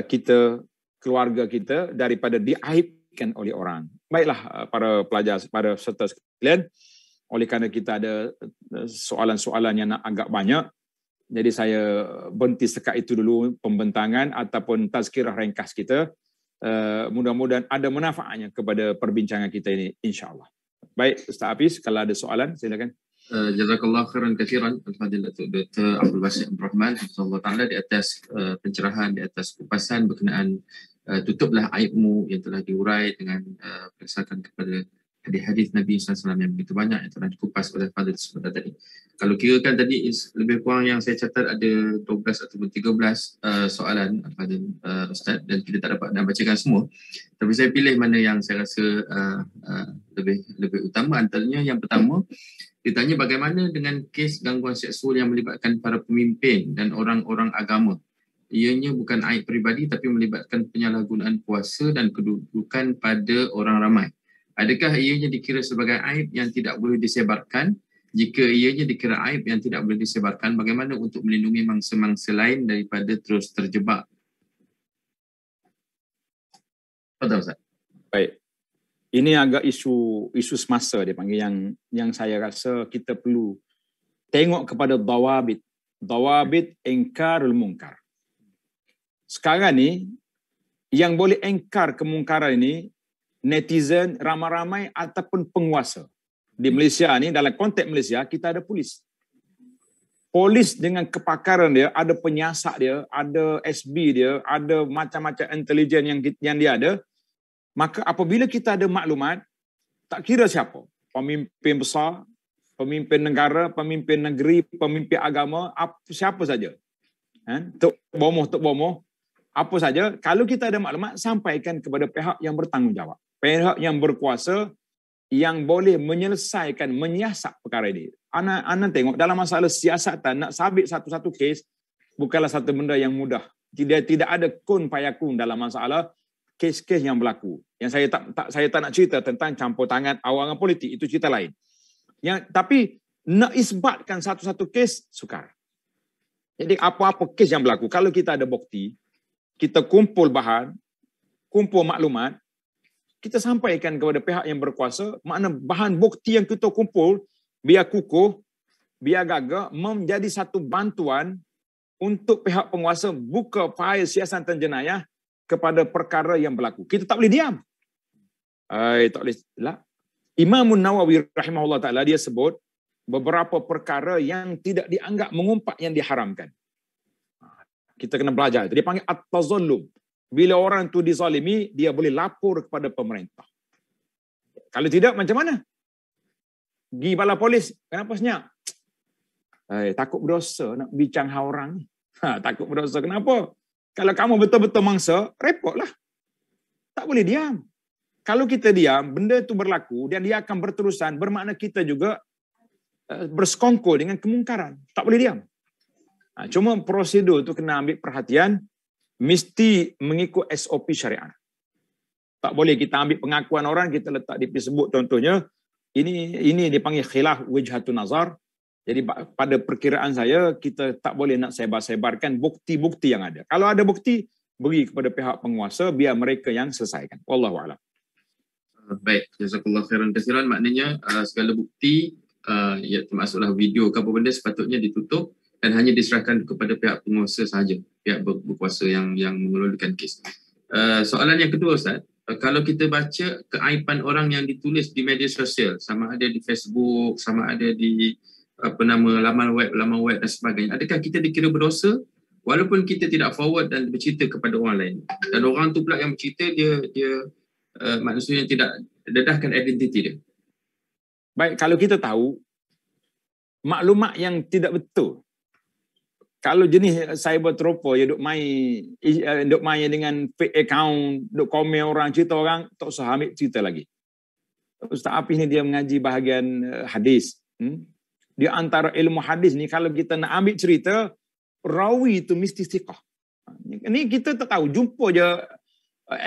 kita, keluarga kita daripada diaibkan oleh orang. Baiklah para pelajar, para peserta sekalian. Oleh kerana kita ada soalan-soalan yang agak banyak, jadi saya berhenti sekat itu dulu pembentangan ataupun tazkirah ringkas kita. Mudah-mudahan ada manfaatnya kepada perbincangan kita ini, insya-Allah. Baik, Ustaz Hafiz, kalau ada soalan silakan. Jazakallah khairan katsiran Al-Fadil Dr. Abdul Basit Abdul Rahman Hafizahullah Ta'ala di atas pencerahan, di atas kupasan berkenaan tutuplah aibmu yang telah diurai dengan berdasarkan kepada hadis-hadis Nabi SAW yang begitu banyak yang telah dikupas oleh Fadil sebentar tadi. Kalau kirakan tadi lebih kurang yang saya catat ada 12 ataupun 13 soalan Fadil Ustaz, dan kita tak dapat nak bacakan semua. Tapi saya pilih mana yang saya rasa lebih utama. Antaranya yang pertama, ditanya bagaimana dengan kes gangguan seksual yang melibatkan para pemimpin dan orang-orang agama. Ianya bukan aib peribadi tapi melibatkan penyalahgunaan kuasa dan kedudukan pada orang ramai. Adakah ianya dikira sebagai aib yang tidak boleh disebarkan? Jika ianya dikira aib yang tidak boleh disebarkan, bagaimana untuk melindungi mangsa-mangsa lain daripada terus terjebak? Betul, Ustaz? Baik. Ini agak isu semasa dia panggil yang saya rasa kita perlu tengok kepada dawabit ingkarul munkar. Sekarang ni yang boleh ingkar kemungkaran ini netizen, ramai-ramai ataupun penguasa. Di Malaysia ni, dalam konteks Malaysia, kita ada polis. Polis dengan kepakaran dia, ada penyiasat dia, ada SB dia, ada macam-macam intelijen yang dia ada. Maka apabila kita ada maklumat, tak kira siapa, pemimpin besar, pemimpin negara, pemimpin negeri, pemimpin agama, siapa saja. Tok bomoh, apa saja, kalau kita ada maklumat, sampaikan kepada pihak yang bertanggungjawab. Pihak yang berkuasa yang boleh menyelesaikan, menyiasat perkara ini. Anak tengok dalam masalah siasatan, nak sabit satu-satu kes bukanlah satu benda yang mudah. Tidak ada kun payakun dalam masalah kes-kes yang berlaku. Yang saya tak nak cerita tentang campur tangan awangan politik, itu cerita lain. Tapi nak isbatkan satu-satu kes sukar. Jadi apa-apa kes yang berlaku, kalau kita ada bukti, kita kumpul bahan, kumpul maklumat, kita sampaikan kepada pihak yang berkuasa, makna bahan bukti yang kita kumpul, biar kukuh, biar gagah, menjadi satu bantuan untuk pihak penguasa buka fail siasatan jenayah kepada perkara yang berlaku. Kita tak boleh diam. Tak boleh. Imam Nawawi rahimahullah ta'ala, dia sebut beberapa perkara yang tidak dianggap mengumpat yang diharamkan. Kita kena belajar itu. Dia panggil at-tazallum. Bila orang itu dizalimi, dia boleh lapor kepada pemerintah. Kalau tidak, macam mana? Pergi bala polis, kenapa senyap? Takut berdosa nak bincang hal orang. Takut berdosa, kenapa? Kalau kamu betul-betul mangsa, repotlah. Tak boleh diam. Kalau kita diam, benda itu berlaku dan dia akan berterusan, bermakna kita juga bersekongkol dengan kemungkaran. Tak boleh diam. Cuma prosedur itu kena ambil perhatian, mesti mengikut SOP syariat. Tak boleh kita ambil pengakuan orang, kita letak di sebut contohnya, ini dipanggil khilaf wajhatun nazar. Jadi pada perkiraan saya, kita tak boleh nak sebar-sebarkan bukti-bukti yang ada. Kalau ada bukti, beri kepada pihak penguasa, biar mereka yang selesaikan. Wallahu a'lam. Baik, jazakallah khairan katsiran. Maknanya segala bukti ya termasuklah video ke apa benda sepatutnya ditutup dan hanya diserahkan kepada pihak penguasa sahaja, pihak berkuasa yang mengelolakan kes. Soalan yang kedua Ustaz, kalau kita baca keaiban orang yang ditulis di media sosial, sama ada di Facebook, sama ada di laman web dan sebagainya, adakah kita dikira berdosa walaupun kita tidak forward dan bercerita kepada orang lain, dan orang tu pula yang bercerita dia maksudnya tidak dedahkan identiti dia? Baik, kalau kita tahu maklumat yang tidak betul, kalau jenis cyber tropo ya duk main dengan fake account, duk komen orang, cerita orang, tak usah ambil cerita lagi. Ustaz Apis ni dia mengaji bahagian hadis. Di antara ilmu hadis ni, kalau kita nak ambil cerita, rawi itu mesti siqah. Ni kita tak tahu, jumpa je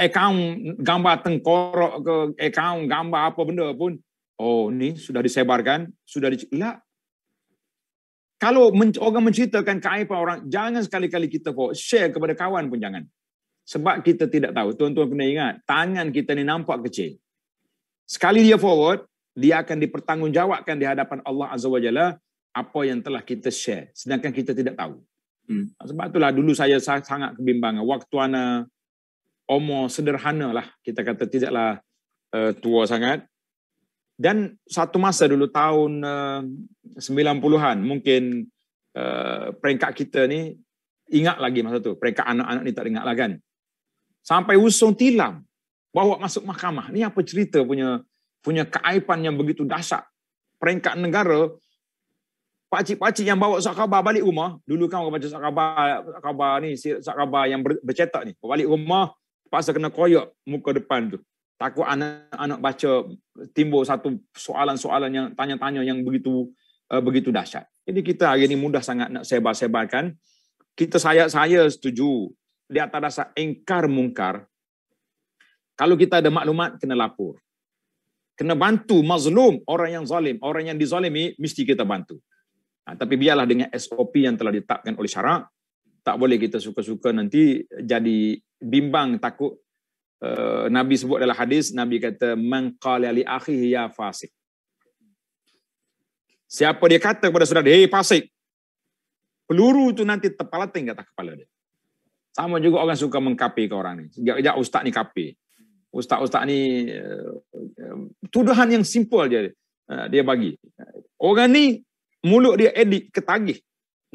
account gambar tengkorak ke account gambar apa benda pun, oh ni sudah disebarkan, sudah lah. Kalau orang menceritakan keaiban orang, jangan sekali-kali kita share kepada kawan pun jangan. Sebab kita tidak tahu. Tuan-tuan kena ingat, tangan kita ni nampak kecil. Sekali dia forward, dia akan dipertanggungjawabkan di hadapan Allah Azza wa Jalla apa yang telah kita share. Sedangkan kita tidak tahu. Sebab itulah dulu saya sangat kebimbangan. Waktu ana umur sederhana lah, kita kata tidaklah tua sangat. Dan satu masa dulu tahun 90-an, mungkin peringkat kita ni ingat lagi masa tu. Peringkat anak-anak ni tak ingat lah kan. Sampai usung tilam, bawa masuk mahkamah. Ni apa cerita punya keaiban yang begitu dahsyat. Peringkat negara, pakcik-pakcik yang bawa surat khabar balik rumah, dulu kan orang baca surat khabar yang bercetak ni. Balik rumah, paksa kena koyak muka depan tu. Takut anak-anak baca timbul satu soalan-soalan yang tanya-tanya yang begitu dahsyat. Jadi kita hari ini mudah sangat nak sebar-sebarkan. Saya setuju di atas dasar ingkar mungkar. Kalau kita ada maklumat, kena lapor. Kena bantu mazlum, orang yang zalim, orang yang dizalimi mesti kita bantu. Tapi biarlah dengan SOP yang telah ditetapkan oleh syarak. Tak boleh kita suka-suka nanti jadi bimbang, takut. Nabi sebut dalam hadis, Nabi kata man qala li akhihi ya fasik. Siapa dia kata kepada saudara, hey fasik, peluru tu nanti terpalating ke atas kepala dia. Sama juga orang suka mengkapi ke orang ni. Sekejap ustaz ni kapi. Ustaz ni tuduhan yang simple dia bagi. Orang ni mulut dia edit ketagih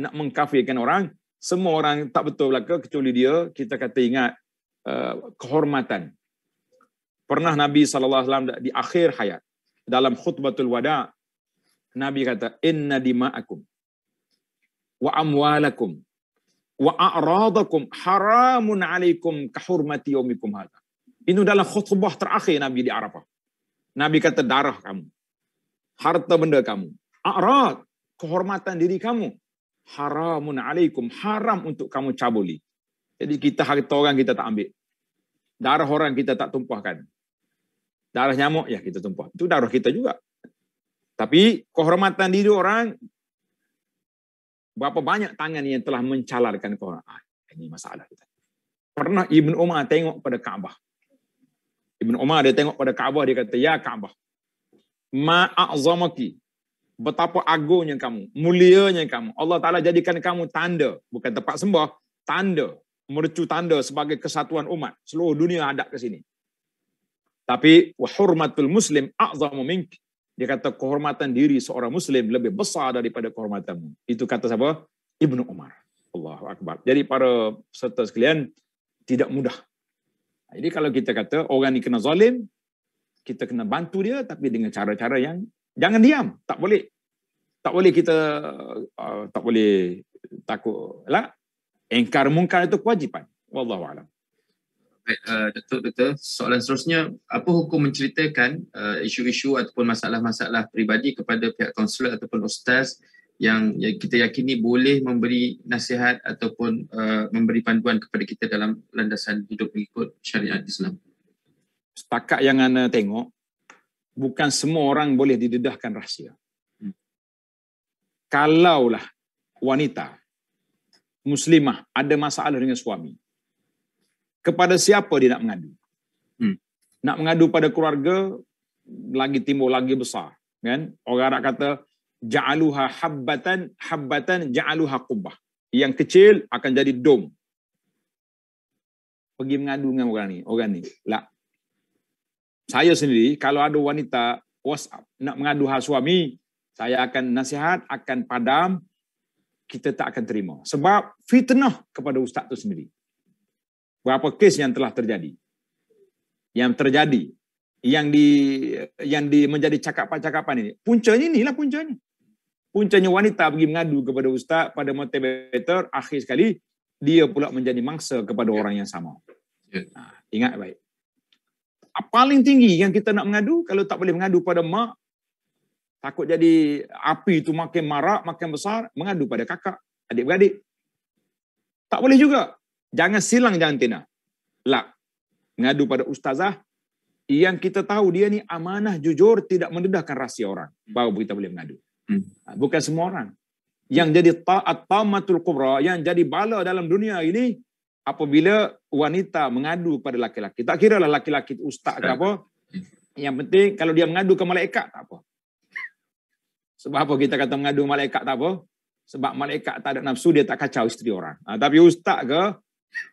nak mengkafirkan orang. Semua orang tak betul belaka kecuali dia. Kita kata ingat kehormatan. Pernah Nabi SAW di akhir hayat, dalam khutbatul wada, Nabi kata, inna dima'akum wa amwalakum wa a'radakum haramun alaikum kahurmati yaumikum hadha. Itu dalam khutbah terakhir Nabi di Arafah. Nabi kata darah kamu, harta benda kamu, a'rad, kehormatan diri kamu, haramun alaikum, haram untuk kamu cabuli. Jadi kita harta orang kita tak ambil. Darah orang kita tak tumpahkan. Darah nyamuk ya kita tumpah. Itu darah kita juga. Tapi kehormatan diri orang, berapa banyak tangan yang telah mencalarkan kehormatan. Ini masalah kita. Pernah Ibn Umar tengok pada Kaabah. Ibn Umar dia tengok pada Kaabah, dia kata, ya Kaabah, ma'a'zamaki, betapa agungnya kamu, mulianya kamu. Allah Ta'ala jadikan kamu tanda, bukan tempat sembah, tanda, mercu tanda sebagai kesatuan umat. Seluruh dunia hadap ke sini. Tapi wa hurmatul muslim a'zamu mink. Dia kata kehormatan diri seorang muslim lebih besar daripada kehormatanmu. Itu kata siapa? Ibnu Umar. Allahu akbar. Jadi para peserta sekalian, tidak mudah. Jadi kalau kita kata orang ni kena zalim, kita kena bantu dia tapi dengan cara-cara yang jangan diam. Tak boleh. Tak boleh kita tak boleh takut lah. Ingkar mungkar itu kewajipan. Wallahu a'lam. Baik, Doktor, soalan seterusnya, apa hukum menceritakan isu-isu ataupun masalah-masalah peribadi kepada pihak konsulat ataupun ustaz yang kita yakini boleh memberi nasihat ataupun memberi panduan kepada kita dalam landasan hidup mengikut syariat Islam? Setakat yang anda tengok, bukan semua orang boleh didedahkan rahsia. Kalaulah wanita muslimah ada masalah dengan suami, kepada siapa dia nak mengadu? Nak mengadu pada keluarga, lagi timbul lagi besar. Kan? Orang Arab kata, ja'aluha habbatan ja'aluha qubbah. Yang kecil akan jadi dom. Pergi mengadu dengan orang ni. Lah. Saya sendiri kalau ada wanita WhatsApp nak mengadu hal suami, saya akan nasihat, akan padam, kita tak akan terima. Sebab fitnah kepada ustaz tu sendiri. Berapa kes yang telah terjadi? Yang menjadi cakapan-cakapan ini. Puncanya inilah puncanya. Puncanya wanita pergi mengadu kepada ustaz, pada motivator, akhir sekali dia pula menjadi mangsa kepada orang yang sama. Ingat baik. Paling tinggi yang kita nak mengadu, kalau tak boleh mengadu pada mak, takut jadi api itu makin marak, makin besar, mengadu pada kakak, adik-beradik. Tak boleh juga. Jangan silang jantina. Lah, mengadu pada ustazah, yang kita tahu dia ni amanah, jujur, tidak mendedahkan rahsia orang. Baru kita boleh mengadu. Bukan semua orang. Yang jadi at-tamatul kubra, yang jadi bala dalam dunia ini, apabila wanita mengadu kepada laki-laki. Tak kira lah laki-laki ustaz ke apa. Yang penting kalau dia mengadu ke malaikat, tak apa. Sebab apa kita kata mengadu malaikat tak apa? Sebab malaikat tak ada nafsu, dia tak kacau isteri orang. Tapi ustaz ke,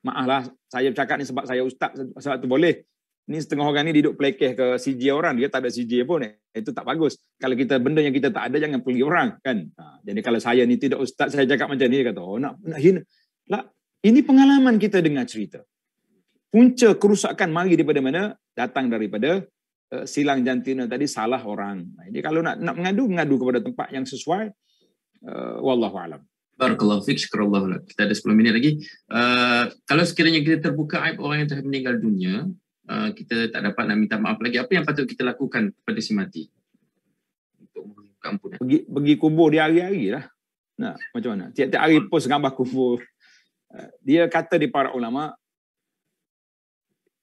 maaflah saya bercakap ni sebab saya ustaz, sebab tu boleh. Ni setengah orang ni duduk pelekeh ke CJ orang, dia tak ada CJ pun. Itu tak bagus. Kalau kita benda yang kita tak ada, jangan pergi orang. Kan? Jadi kalau saya ni tidak ustaz, saya cakap macam ni, dia kata, nak hina. Lah, ini pengalaman kita dengar cerita. Punca kerusakan mari daripada mana? Datang daripada silang jantina tadi, salah orang. Jadi kalau nak mengadu kepada tempat yang sesuai. Wallahu a'lam. Barakallahu fiik, syukrullah. Kita ada 10 minit lagi. Kalau sekiranya kita terbuka aib orang yang telah meninggal dunia, kita tak dapat nak minta maaf lagi, apa yang patut kita lakukan kepada si mati? Untuk memohon ampunan. Pergi kubur dia hari-hari lah. Nah, macam mana? Tiap-tiap hari post gambar kubur. Dia kata di para ulama,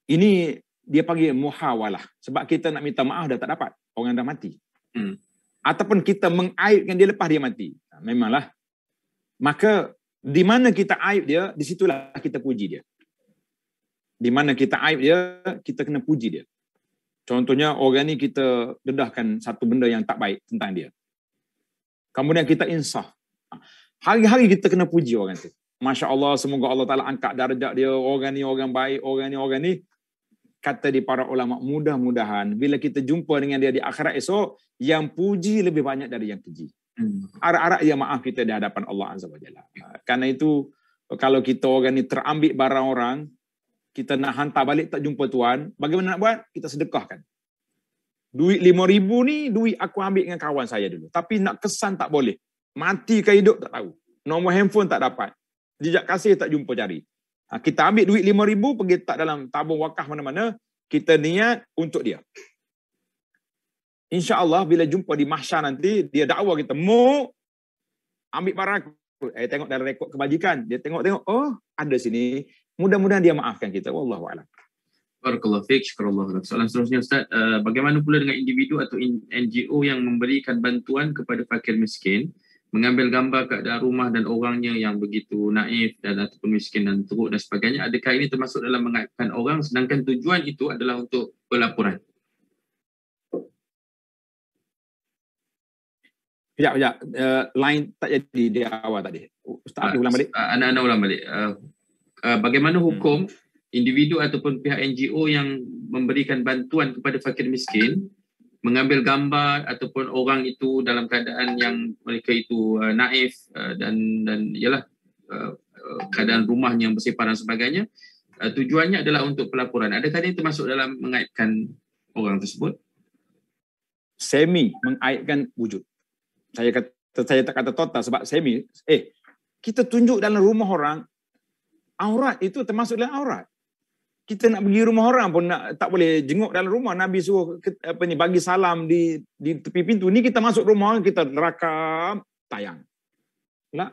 ini dia panggil muhawalah. Sebab kita nak minta maaf dah tak dapat. Orang dah mati. Ataupun kita mengaibkan dia lepas dia mati. Memanglah. Maka di mana kita aib dia, di situlah kita puji dia. Di mana kita aib dia, kita kena puji dia. Contohnya orang ni kita dedahkan satu benda yang tak baik tentang dia. Kemudian kita insaf. Hari-hari kita kena puji orang tu. Masya Allah, semoga Allah Ta'ala angkat darjat dia, orang ni orang baik, orang ni. Kata di para ulama, mudah-mudahan bila kita jumpa dengan dia di akhirat esok, yang puji lebih banyak dari yang keji. Arak-arak ya maaf kita di hadapan Allah Azza wa Jalla. Karena itu, kalau kita orang ni terambil barang orang, kita nak hantar balik tak jumpa tuan, bagaimana nak buat? Kita sedekahkan. Duit 5,000 ni, duit aku ambil dengan kawan saya dulu. Tapi nak kesan tak boleh. Mati ke hidup tak tahu. Nombor handphone tak dapat. Jejak kasih tak jumpa cari. Kita ambil duit 5,000, pergi letak dalam tabung wakaf mana-mana, kita niat untuk dia. InsyaAllah bila jumpa di mahsyar nanti, dia dakwa kita, mau ambil barang aku. Tengok dalam rekod kebajikan. Dia tengok-tengok, oh ada sini. Mudah-mudahan dia maafkan kita. Wallahu a'lam. Barakallahu fiik, syukrullah. Soalan seterusnya Ustaz, bagaimana pula dengan individu atau NGO yang memberikan bantuan kepada fakir miskin, mengambil gambar keadaan rumah dan orangnya yang begitu naif dan ataupun miskin dan teruk dan sebagainya, adakah ini termasuk dalam mengaibkan orang sedangkan tujuan itu adalah untuk pelaporan? Sekejap. Line tak jadi di awal tadi. Ustaz, ulang balik. Anak-anak ulang balik. Bagaimana hukum individu ataupun pihak NGO yang memberikan bantuan kepada fakir miskin, mengambil gambar ataupun orang itu dalam keadaan yang mereka itu naif dan ialah keadaan rumahnya yang bersepah dan sebagainya, tujuannya adalah untuk pelaporan. Adakah ini termasuk dalam mengaibkan orang tersebut? Semi mengaibkan wujud. Saya tak kata total sebab semi. Kita tunjuk dalam rumah orang, aurat itu termasuk dalam aurat. Kita nak pergi rumah orang pun tak boleh jenguk dalam rumah. Nabi suruh bagi salam di tepi pintu. Ni kita masuk rumah, kita rakam, tayang. Lah.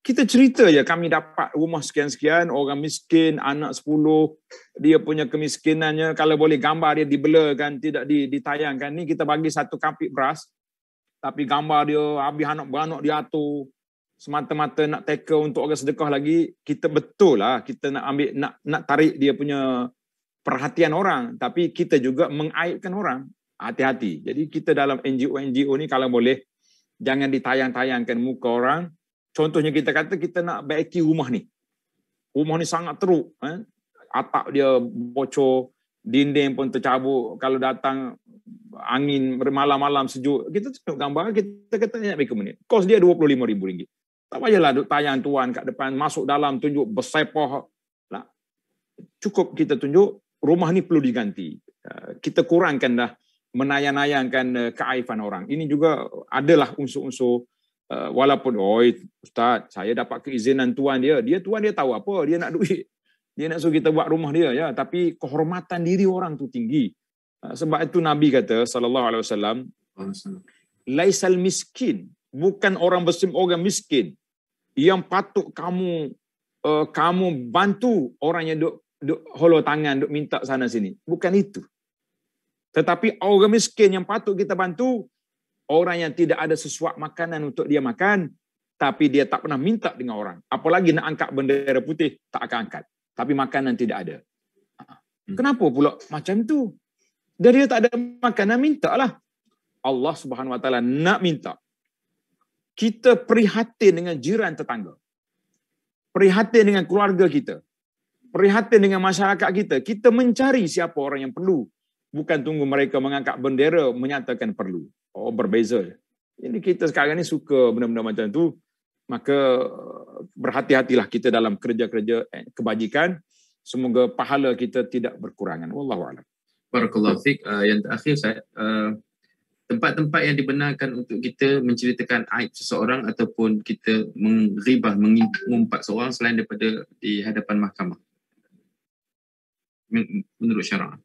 Kita cerita je, kami dapat rumah sekian-sekian, orang miskin, anak 10, dia punya kemiskinannya, kalau boleh gambar dia dibelakan, tidak ditayangkan. Ni kita bagi satu kampik beras, tapi gambar dia habis anak beranak diatur. Semata-mata nak tackle untuk orang sedekah lagi, kita betul lah, kita nak ambil, nak tarik dia punya perhatian orang, tapi kita juga mengaibkan orang. Hati-hati. Jadi kita dalam NGO ni kalau boleh, jangan ditayang-tayangkan muka orang. Contohnya kita kata kita nak baiki rumah ni. Rumah ni sangat teruk. Atap dia bocor, dinding pun tercabut. Kalau datang angin malam-malam sejuk, kita tengok gambar, kita kata nak baiki rumah ni. Kos dia RM25,000. Tak payahlah duk tayang tuan kat depan, masuk dalam tunjuk bersepah. Cukup kita tunjuk rumah ni perlu diganti. Kita kurangkan dah menayang-nayangkan keaifan orang. Ini juga adalah unsur-unsur walaupun ustaz, saya dapat keizinan tuan dia tahu apa, dia nak duit. Dia nak suruh kita buat rumah dia ya, tapi kehormatan diri orang tu tinggi. Sebab itu Nabi kata sallallahu alaihi wasallam, laisal miskin, bukan orang miskin yang patut kamu bantu orang yang duk holor tangan, duk minta sana sini. Bukan itu. Tetapi orang miskin yang patut kita bantu, orang yang tidak ada sesuap makanan untuk dia makan, tapi dia tak pernah minta dengan orang. Apalagi nak angkat bendera putih, tak akan angkat. Tapi makanan tidak ada. Kenapa pula macam tu? Dia tak ada makanan, mintalah. Allah Subhanahu Wa Taala nak minta. Kita prihatin dengan jiran tetangga. Prihatin dengan keluarga kita. Prihatin dengan masyarakat kita. Kita mencari siapa orang yang perlu. Bukan tunggu mereka mengangkat bendera menyatakan perlu. Berbeza. Ini kita sekarang ni suka benda-benda macam tu. Maka berhati-hatilah kita dalam kerja-kerja kebajikan. Semoga pahala kita tidak berkurangan. Wallahu a'lam. Barakallahu fiik. Yang terakhir saya, tempat-tempat yang dibenarkan untuk kita menceritakan aib seseorang ataupun kita mengribah, mengumpat seorang selain daripada di hadapan mahkamah menurut syarak.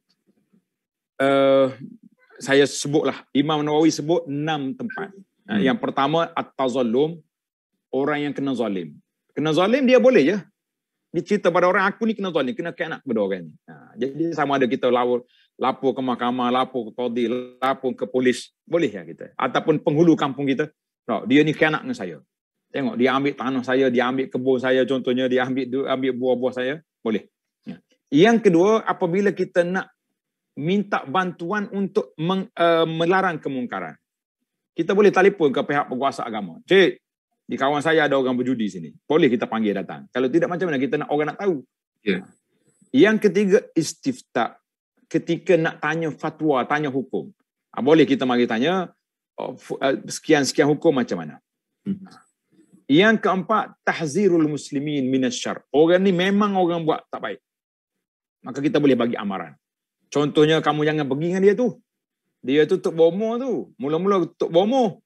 Saya sebutlah, Imam Nawawi sebut 6 tempat. Yang pertama, at-tazallum, orang yang kena zalim. Kena zalim dia boleh je. Dia cerita pada orang, aku ni kena zalim, kena khianat kepada orang ni. Jadi sama ada kita lapor ke mahkamah, lapor ke qadi, lapor ke polis, boleh ya kita. Ataupun penghulu kampung kita, dia ni khianat dengan saya. Tengok, dia ambil tanah saya, dia ambil kebun saya, contohnya dia ambil buah-buah saya, boleh. Yang kedua, apabila kita nak minta bantuan untuk melarang kemungkaran. Kita boleh telefon ke pihak penguasa agama. Cik, di kawan saya ada orang berjudi sini. Boleh kita panggil datang. Kalau tidak, macam mana kita nak orang nak tahu? Yeah. Yang ketiga, istifta. Ketika nak tanya fatwa, tanya hukum. Boleh kita mari tanya, sekian-sekian hukum macam mana? Yang keempat, tahzirul muslimin minasyar. Orang ni memang orang buat tak baik. Maka kita boleh bagi amaran. Contohnya, kamu jangan pergi dengan dia tu. Dia tu tok bomo tu. Mula-mula tok bomo.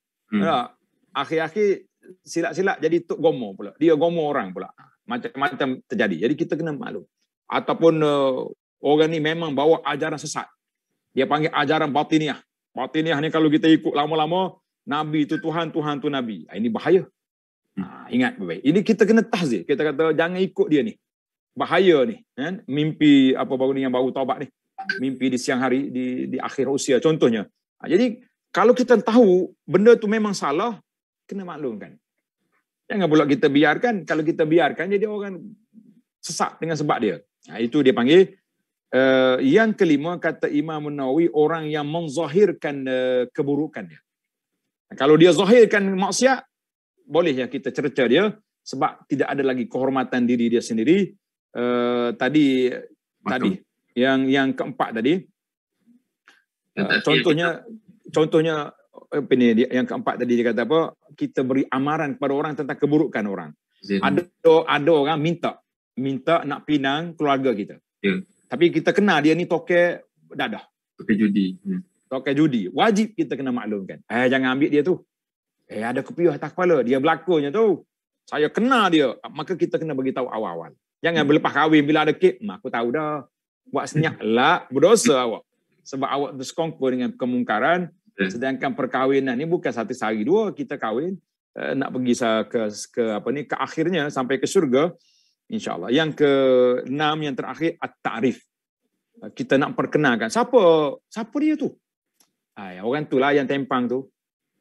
Akhir-akhir silap-silap jadi tok gomo pula. Dia gomo orang pula. Macam-macam terjadi. Jadi kita kena maklum. Ataupun orang ni memang bawa ajaran sesat. Dia panggil ajaran batiniah. Batiniah ni kalau kita ikut lama-lama, Nabi tu Tuhan, Tuhan tu Nabi. Ini bahaya. Ingat baik. Ini kita kena tahzir. Kita kata jangan ikut dia ni. Bahaya ni. Mimpi apa baru ni yang baru taubat ni. Mimpi di siang hari, di akhir usia contohnya. Jadi kalau kita tahu benda tu memang salah, kena maklumkan. Jangan pula kita biarkan. Kalau kita biarkan, jadi orang sesat dengan sebab dia. Itu dia panggil. Yang kelima, kata Imam Nawawi, orang yang menzahirkan keburukan dia. Kalau dia zahirkan maksiat, boleh ya kita cerca dia, sebab tidak ada lagi kehormatan diri dia sendiri. Tadi yang keempat tadi, contohnya apa ni, yang keempat tadi dia kata apa? Kita beri amaran kepada orang tentang keburukan orang. Ada orang minta nak pinang keluarga kita. Tapi kita kenal dia ni tokek dadah. Tokek judi. Wajib kita kena maklumkan. Jangan ambil dia tu. Ada kepiuh atas kepala. Dia berlakunya tu. Saya kenal dia. Maka kita kena beritahu awal-awal. Jangan berlepas kahwin bila ada kek. Aku tahu dah. Buat senyak lah. Berdosa awak. Sebab awak bersekongkol dengan kemungkaran. Sedangkan perkahwinan ni bukan satu sehari dua. Kita kahwin. Nak pergi ke akhirnya sampai ke syurga. InsyaAllah. Yang ke-6 yang terakhir, at-ta'rif. Kita nak perkenalkan. Siapa dia tu? Orang tu lah yang tempang tu.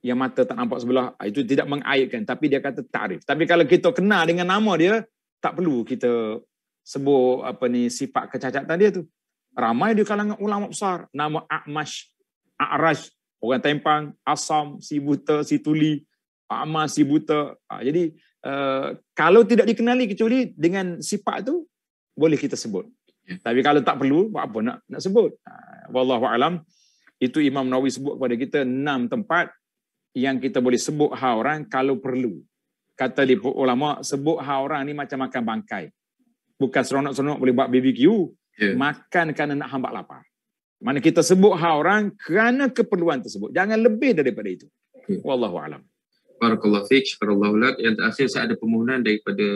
Yang mata tak nampak sebelah. Itu tidak mengaibkan. Tapi dia kata ta'rif. Tapi kalau kita kenal dengan nama dia, tak perlu kita sebut sifat kecacatan dia tu. Ramai di kalangan ulama besar. Nama A'mash, A'raj, orang tempang, Asam, si buta, si tuli. a'ma si buta. Jadi kalau tidak dikenali kecuali dengan sifat tu boleh kita sebut. Tapi kalau tak perlu, buat apa nak sebut? Wallahu alam. Itu Imam Nawawi sebut kepada kita 6 tempat yang kita boleh sebut hal orang kalau perlu. Kata di ulama, sebut hal orang ni macam makan bangkai. Bukan seronok-seronok boleh buat BBQ, makan kerana nak hambat lapar. Mana kita sebut hal orang kerana keperluan tersebut. Jangan lebih daripada itu. Wallahu alam. Barakallahu fiik, syukurallahu lak. Yang terakhir saya ada permohonan daripada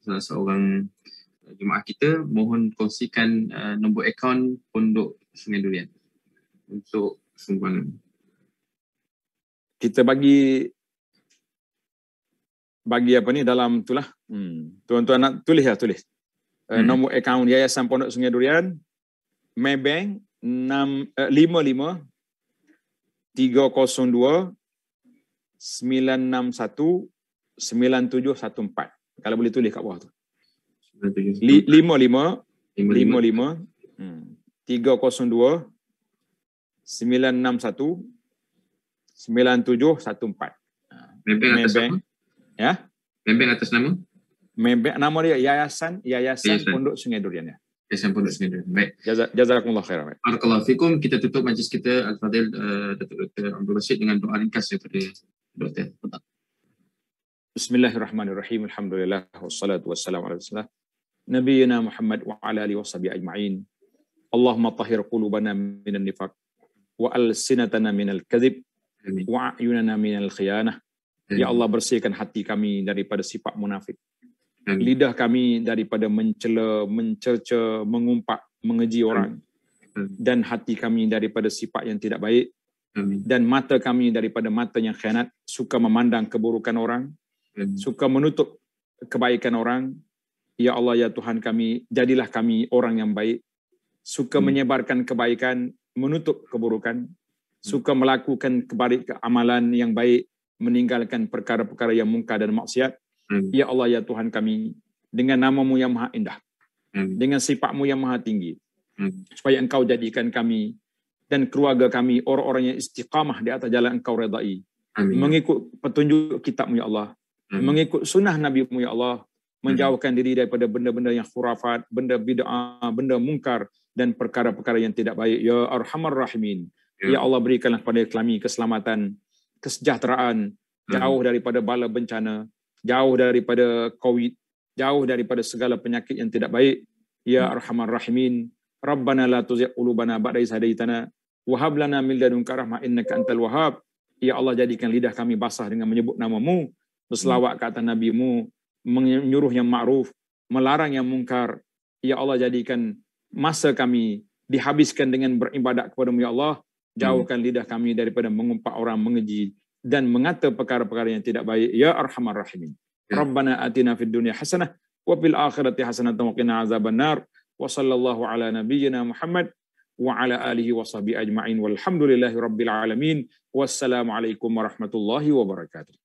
salah seorang jemaah kita, mohon kongsikan nombor akaun Pondok Sungai Durian untuk sumbangan. Kita bagi apa ni dalam itulah. Tuan-tuan nak tulis ya, tulis. Nombor akaun Yayasan Pondok Sungai Durian, Maybank 55 302 961 9714. Kalau boleh tulis kat bawah tu. 55 302 961 9714. Maybank atas nama? Ya. Maybank atas nama? Maybank nama dia Yayasan Pondok Sungai Durian ya. Yayasan Pondok Sungai Durian. Baik. Jazakumullah khairan. Barakallahu fikum. Kita tutup majlis kita Al-Fadhil Datuk Dr. Abdul Rashid dengan doa ringkas daripada Doktor. Bismillahirrahmanirrahim. Alhamdulillah wassalatu wassalamu ala Rasulillah Nabiyina Muhammad wa ala alihi washabihi ajma'in. Allahumma tahhir qulubana minan nifaq wa alsinatana minal kadhib wa a'yunana minal khiyanah. Ya Allah, bersihkan hati kami daripada sifat munafik. Lidah kami daripada mencela, mencerca, mengumpat, mengeji orang. Dan hati kami daripada sifat yang tidak baik. Dan mata kami daripada mata yang khianat, suka memandang keburukan orang, suka menutup kebaikan orang. Ya Allah, ya Tuhan kami, jadilah kami orang yang baik, suka menyebarkan kebaikan, menutup keburukan, suka melakukan amalan yang baik, meninggalkan perkara-perkara yang mungkar dan maksiat. Ya Allah, ya Tuhan kami, dengan nama-Mu yang maha indah, dengan sifat-Mu yang maha tinggi, supaya Engkau jadikan kami dan keluarga kami orang-orang yang istiqamah di atas jalan Engkau redai, mengikut petunjuk kitab-Mu ya Allah, mengikut sunnah Nabi-Mu ya Allah, menjauhkan diri daripada benda-benda yang khurafat, benda bid'ah, benda mungkar dan perkara-perkara yang tidak baik. Ya Arhamar Rahimin. Ya Allah, berikanlah kepada kami keselamatan, kesejahteraan, jauh daripada bala bencana, jauh daripada COVID, jauh daripada segala penyakit yang tidak baik. Ya Arhamar Rahimin. Rabbana la tuzigh qulubana ba'da idh hadaitana wa hab lana min ladunka rahmah innaka antal wahhab. Ya Allah, jadikan lidah kami basah dengan menyebut nama-Mu, berselawat ke atas Nabi-Mu, menyuruh yang ma'ruf, melarang yang mungkar. Ya Allah, jadikan masa kami dihabiskan dengan beribadat kepada-Mu ya Allah. Jauhkan lidah kami daripada mengumpat orang, mengeji dan mengata perkara-perkara yang tidak baik. Ya Arhamar Rahimin. Rabbana atina fid dunya hasanah wa fil akhirati hasanah wa qina azabannar. Wa sallallahu ala nabiyyina Muhammad wa ala alihi wa sahbihi ajma'in walhamdulillahi rabbil alamin. Wassalamu alaikum warahmatullahi wabarakatuh.